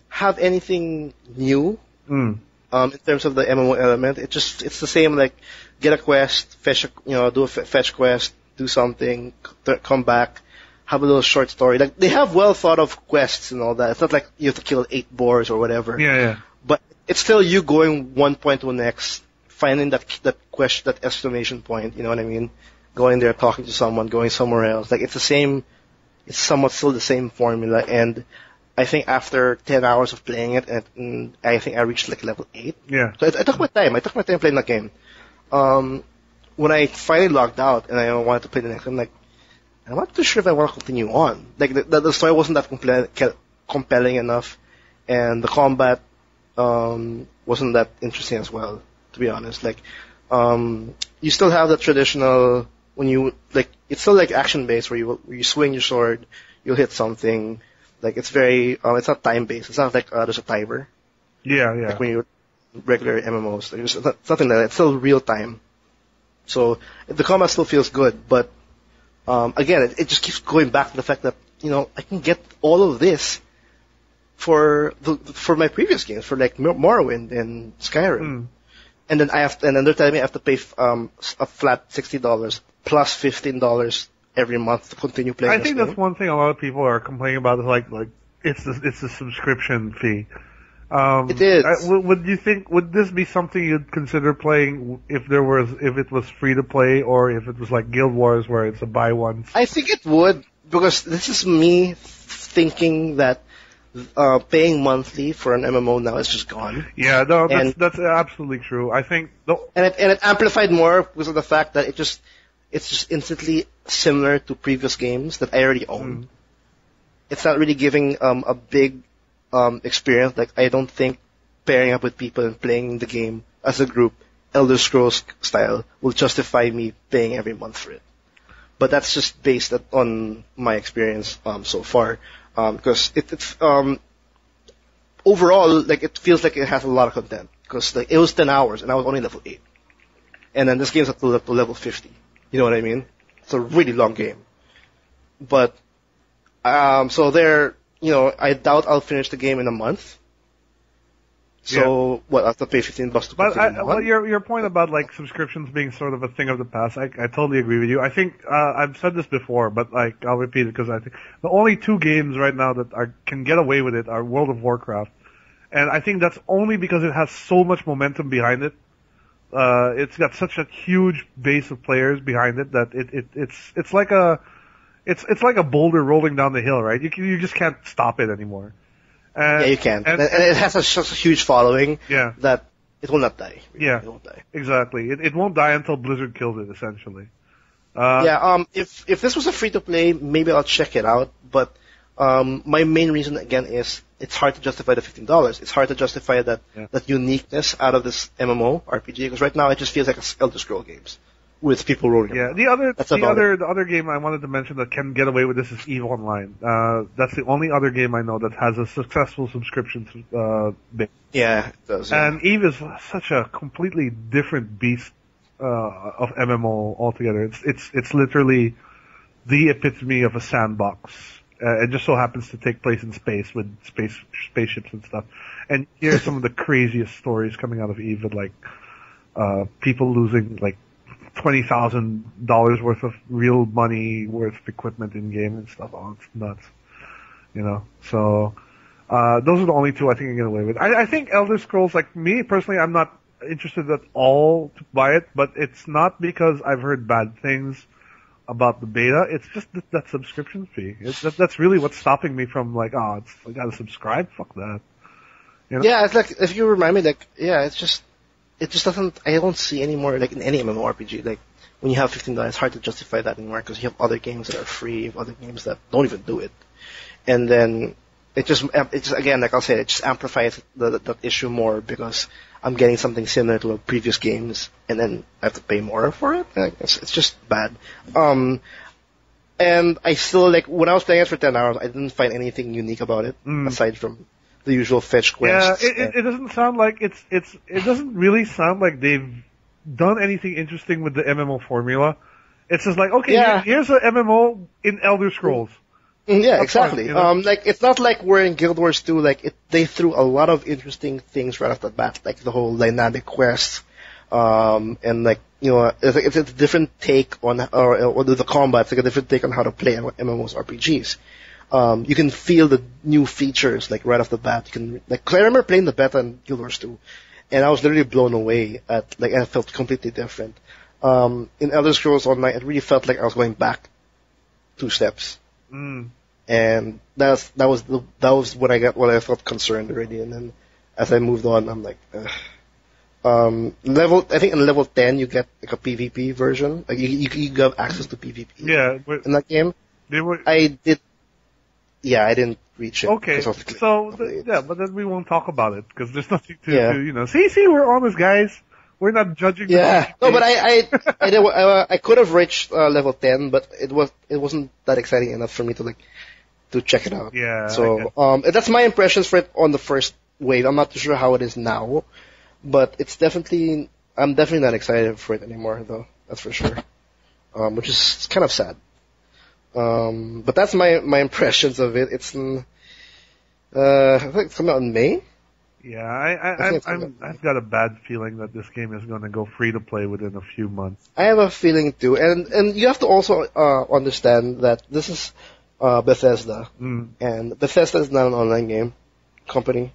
have anything new, in terms of the MMO element. It's the same, like, get a quest, do a fetch quest, do something, come back, have a little short story. Like, they have well thought of quests and all that. It's not like you have to kill 8 boars or whatever. Yeah. But it's still you going one point to the next, finding that question, that exclamation point, you know what I mean? Going there, talking to someone, going somewhere else. Like, it's somewhat still the same formula, and I think after 10 hours of playing it, I think I reached like level 8. Yeah. So I took my time. I took my time playing that game. When I finally logged out and I wanted to play the next, I'm like, I'm not too sure if I want to continue on. Like, the story wasn't that compelling enough, and the combat wasn't that interesting as well, to be honest. Like, you still have the traditional, it's still like action-based where you swing your sword, you'll hit something. Like, it's very, it's not time-based. It's not like there's a timer. Yeah. Like when you're regular MMOs. There's something like that. It's still real time. So, the combat still feels good, but again, it just keeps going back to the fact that, I can get all of this for my previous games, for like Morrowind and Skyrim. And then they're telling me I have to pay a flat $60 plus $15 every month to continue playing I this think game. that's one thing a lot of people are complaining about, is like it's the subscription fee. It is. Would this be something you'd consider playing if it was free to play, or if it was like Guild Wars where it's a buy once? I think it would, because this is me thinking that paying monthly for an MMO now is just gone. Yeah, no, that's absolutely true. I think and it amplified more because of the fact that it's just instantly similar to previous games that I already own. It's not really giving a big experience. Like, I don't think pairing up with people and playing the game as a group, Elder Scrolls style, will justify me paying every month for it. But that's just based on my experience so far. Because it's overall, like, it feels like it has a lot of content. Because like, it was 10 hours and I was only level 8. And then this game's up to level 50. You know what I mean? It's a really long game. But so I doubt I'll finish the game in a month. So, I have to pay $15 to continue on? Well, your point about like subscriptions being sort of a thing of the past, I totally agree with you. I think I've said this before, but like I'll repeat it because I think the only 2 games right now that can get away with it are World of Warcraft, and I think that's only because it has so much momentum behind it. It's got such a huge base of players behind it that it's like a boulder rolling down the hill, right? You just can't stop it anymore. Yeah, you can. And it has such a huge following that it will not die. Yeah, it won't die. Exactly. It won't die until Blizzard kills it, essentially. If this was a free-to-play, maybe I'll check it out, but my main reason, again, is it's hard to justify the $15. It's hard to justify that uniqueness out of this MMO RPG, because right now it just feels like Elder Scrolls games with people rolling around. The other game I wanted to mention that can get away with this is EVE Online. That's the only other game I know that has a successful subscription base. Yeah, it does. Yeah. And EVE is such a completely different beast of MMO altogether. It's literally the epitome of a sandbox. It just so happens to take place in space with spaceships and stuff. And here's some of the craziest stories coming out of EVE, with like people losing like $20,000 worth of real money worth of equipment in game and stuff. Oh, it's nuts. So those are the only 2 I think I can get away with. I think Elder Scrolls, like me personally, I'm not interested at all to buy it, but it's not because I've heard bad things about the beta. It's just that subscription fee. That's really what's stopping me from like, I gotta subscribe. Fuck that. Yeah, it's like, if you remind me, like, it's just, it just doesn't. I don't see any more like in any MMORPG. Like when you have $15, it's hard to justify that anymore because you have other games that are free, you have other games that don't even do it, and then it just again, like I'll say, it just amplifies that issue more because I'm getting something similar to the previous games, and then I have to pay more for it. It's just bad. And I still, like, when I was playing it for 10 hours, I didn't find anything unique about it, aside from the usual fetch quests. Yeah, it doesn't sound like it doesn't really sound like they've done anything interesting with the MMO formula. It's just like, okay, here's an MMO in Elder Scrolls. Yeah, exactly. Like, it's not like we're in Guild Wars 2, like, they threw a lot of interesting things right off the bat, like the whole dynamic quests, and like, you know, it's a different take on, or the combat, it's like a different take on how to play MMOs RPGs. You can feel the new features, like, right off the bat. You can, like, 'cause I remember playing the beta in Guild Wars 2, and I was literally blown away and it felt completely different. In Elder Scrolls Online, it really felt like I was going back 2 steps. And that was when I felt concerned already, and then as I moved on, I'm like, ugh. I think in level 10 you get like a PvP version. Like you have access to PvP. Yeah, in that game. I didn't reach it. Okay, but then we won't talk about it because there's nothing to you know. See, we're honest, guys. We're not judging. Yeah, no, but I could have reached level 10, but it wasn't that exciting enough for me to check it out. Yeah. So that's my impressions for it on the first wave. I'm not too sure how it is now. But I'm definitely not excited for it anymore, though. That's for sure. Which is kind of sad. But that's my impressions of it. It's I think it's coming out in May. Yeah, I've got a bad feeling that this game is going to go free to play within a few months. I have a feeling too, and you have to also understand that this is Bethesda, and Bethesda is not an online game company.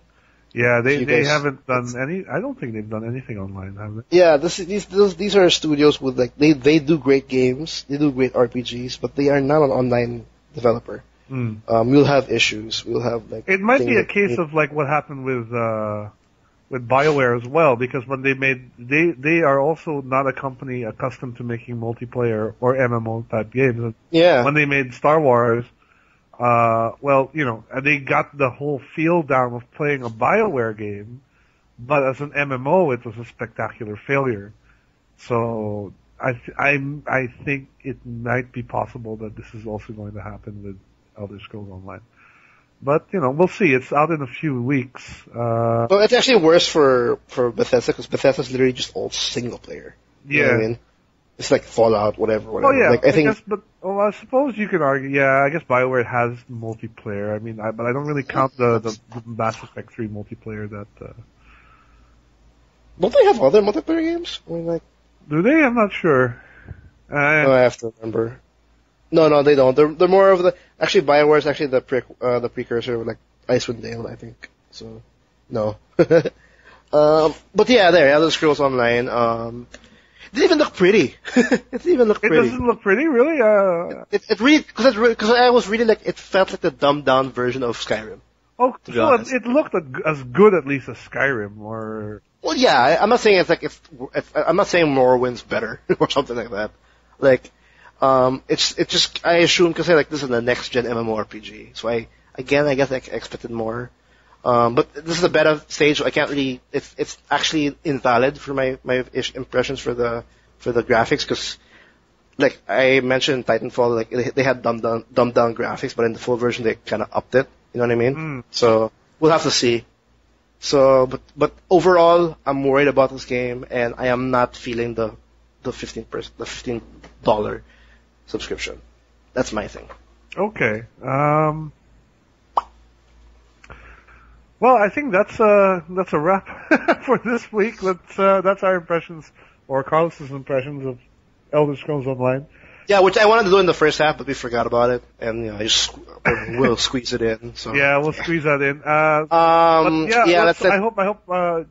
Yeah, they haven't done any. I don't think they've done anything online, have they? Yeah, these are studios with like they do great games, they do great RPGs, but they are not an online developer. We'll have issues. We'll have like. It might be a case of like what happened with BioWare as well, because when they are also not a company accustomed to making multiplayer or MMO type games. Yeah. When they made Star Wars. Well, you know, they got the whole feel down of playing a BioWare game, but as an MMO, it was a spectacular failure. So I think it might be possible that this is also going to happen with Elder Scrolls Online. But, you know, we'll see. It's out in a few weeks. Well, it's actually worse for Bethesda, because Bethesda's literally just all single player. Yeah. You know what I mean? It's like Fallout, whatever. Oh yeah, like, I suppose you could argue. Yeah, I guess BioWare has multiplayer. I mean, but I don't really count the Mass Effect 3 multiplayer. Don't they have other multiplayer games? I mean, like, do they? I'm not sure. I have to remember. No, they don't. They're more of the. Actually, BioWare is actually the precursor of like Icewind Dale, I think. So, no. But yeah, there, Elder Scrolls Online. It didn't even look pretty. It doesn't look pretty, really? It really, because I was really like, it felt like the dumbed down version of Skyrim. Oh, so it looked as good at least as Skyrim, or... Well, yeah, I'm not saying it's like, I'm not saying Morrowind's better, or something like that. Like, it's just, I assume, because like, this is the next gen MMORPG, so I guess I expected more. But this is a beta stage, so I can't really. It's actually invalid for my impressions for the graphics, because like I mentioned, Titanfall, like they had dumbed down graphics, but in the full version they kind of upped it. You know what I mean? So we'll have to see. So, but overall, I'm worried about this game, and I am not feeling the $15 subscription. That's my thing. Okay. Well, I think that's a wrap for this week. That's our impressions, or Carlos's impressions of Elder Scrolls Online. Yeah, which I wanted to do in the first half, but we forgot about it, and I just will squeeze it in. So yeah, we'll squeeze that in. That's it. I hope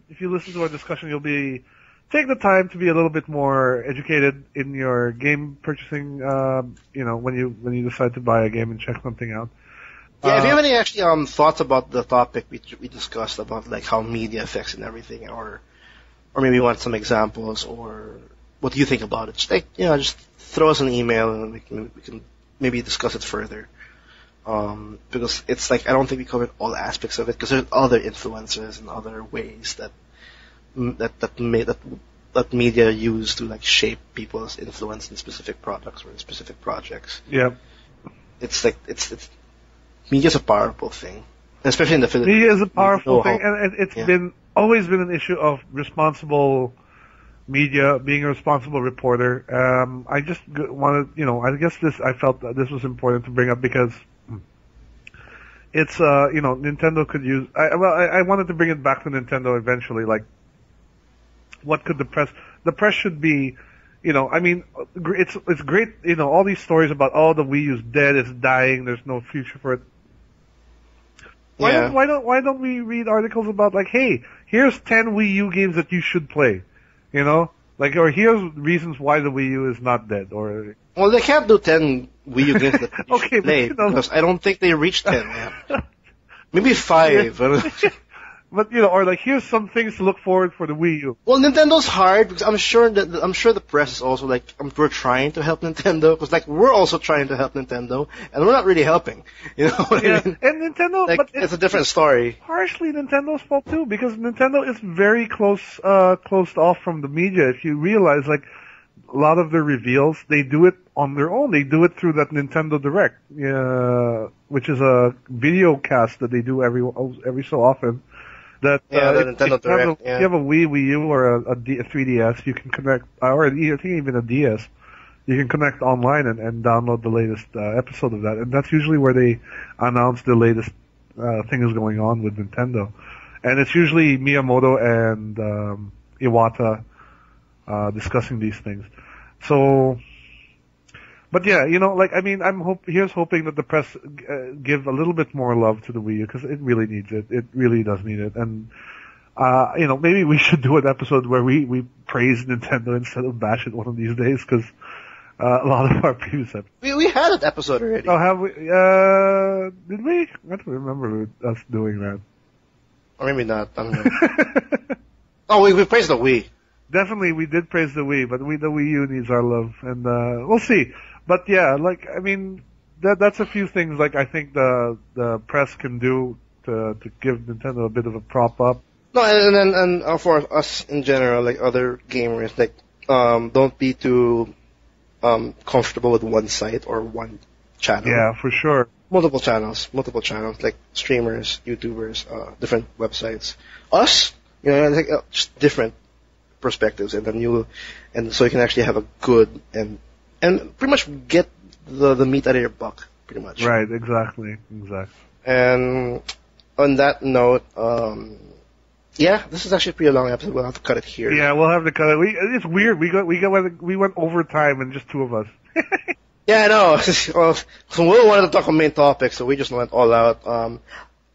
if you listen to our discussion, you'll take the time to be a little bit more educated in your game purchasing. When you decide to buy a game and check something out. Yeah, if you have any actually thoughts about the topic we discussed about like how media affects and everything, or or maybe you want some examples, or what do you think about it? Just like, just throw us an email and we can maybe discuss it further. Because it's like I don't think we covered all aspects of it because there's other influences and other ways that media use to like shape people's influence in specific products or in specific projects. Yeah. It's like media's a powerful thing, especially in the Philippines. Media is a powerful thing, and it's always been an issue of responsible media, being a responsible reporter. I just wanted, I guess I felt that this was important to bring up because it's, Nintendo could use. I wanted to bring it back to Nintendo eventually. Like, what could the press? The press should be. It's great, all these stories about, the Wii U's dead, it's dying, there's no future for it. Why don't we read articles about like, hey, here's 10 Wii U games that you should play, or here's reasons why the Wii U is not dead, or. Well, they can't do 10 Wii U games that you okay, should play, because I don't think they reached 10 yet. Maybe 5. But or like here's some things to look forward for the Wii U. Well, Nintendo's hard because I'm sure the press is also like we're trying to help Nintendo because like we're also trying to help Nintendo and we're not really helping. You know what I mean? And Nintendo, like, but it's a different story. Partially Nintendo's fault too because Nintendo is very closed off from the media. If you realize, like a lot of their reveals, they do it on their own. They do it through that Nintendo Direct, which is a video cast that they do every so often. That the Nintendo Direct. If you have a Wii U or a 3DS, you can connect, or I think even a DS, you can connect online and download the latest episode of that. And that's usually where they announce the latest things going on with Nintendo. And it's usually Miyamoto and Iwata discussing these things. So, but yeah, here's hoping that the press give a little bit more love to the Wii U because it really needs it. It really does need it. And, maybe we should do an episode where we praise Nintendo instead of bash it one of these days because a lot of our previous episodes. We had an episode already. Oh, have we? Did we? I don't remember us doing that. Or maybe not. I don't know. Oh, we praised the Wii. Definitely, we did praise the Wii, but the Wii U needs our love, and we'll see. But yeah, that's a few things like I think the press can do to give Nintendo a bit of a prop up. No, and for us in general, like other gamers, like don't be too comfortable with one site or one channel. Yeah, for sure. Multiple channels, like streamers, YouTubers, different websites. Us, just different perspectives, and so you can actually have a good and pretty much get the meat out of your buck, pretty much. Right, exactly. And on that note, this is actually a pretty long episode. We'll have to cut it here. Yeah, we'll have to cut it. It's weird. We went over time and just two of us. Yeah, I know. Well, so we wanted to talk on main topics, so we just went all out.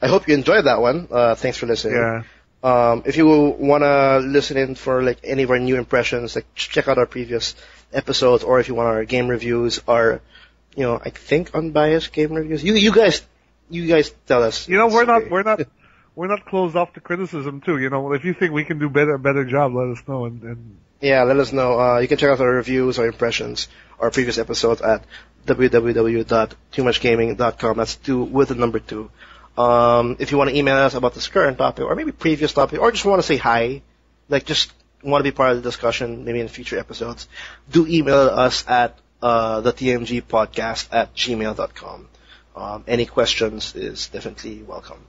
I hope you enjoyed that one. Thanks for listening. Yeah. If you want to listen in for like any of our new impressions, like check out our previous episodes, or if you want our game reviews, our, I think unbiased game reviews. You guys tell us. We're not closed off to criticism too. If you think we can do a better job, let us know. And yeah, let us know. You can check out our reviews, our impressions, our previous episodes at www.toomuchgaming.com. That's 2 with the number 2. If you want to email us about this current topic or maybe previous topic, or just want to say hi, like just want to be part of the discussion, maybe in future episodes, do email us at the TMG Podcast at gmail.com. Any questions is definitely welcome.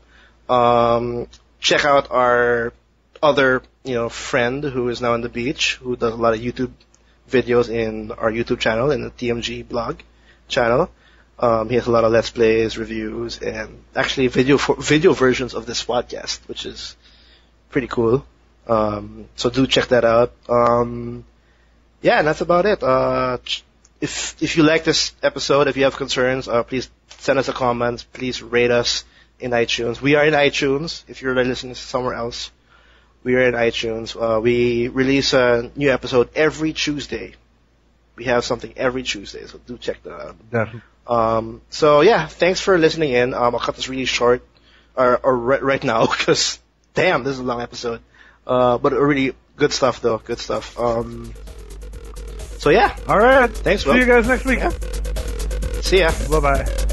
Check out our other, friend who is now on the beach, who does a lot of YouTube videos in our YouTube channel, in the TMG blog channel. He has a lot of Let's Plays, reviews, and actually video versions of this podcast, which is pretty cool. So do check that out. And that's about it. If you like this episode, if you have concerns, please send us a comment. Please rate us in iTunes. We are in iTunes. If you're listening somewhere else, we are in iTunes. We release a new episode every Tuesday. We have something every Tuesday, so do check that out. Definitely. Thanks for listening in. I'll cut this really short, or right now, because damn, this is a long episode. But really, Good stuff, though. Good stuff. So yeah. All right. Thanks, Will. See you guys next week. Yeah. See ya. Bye-bye.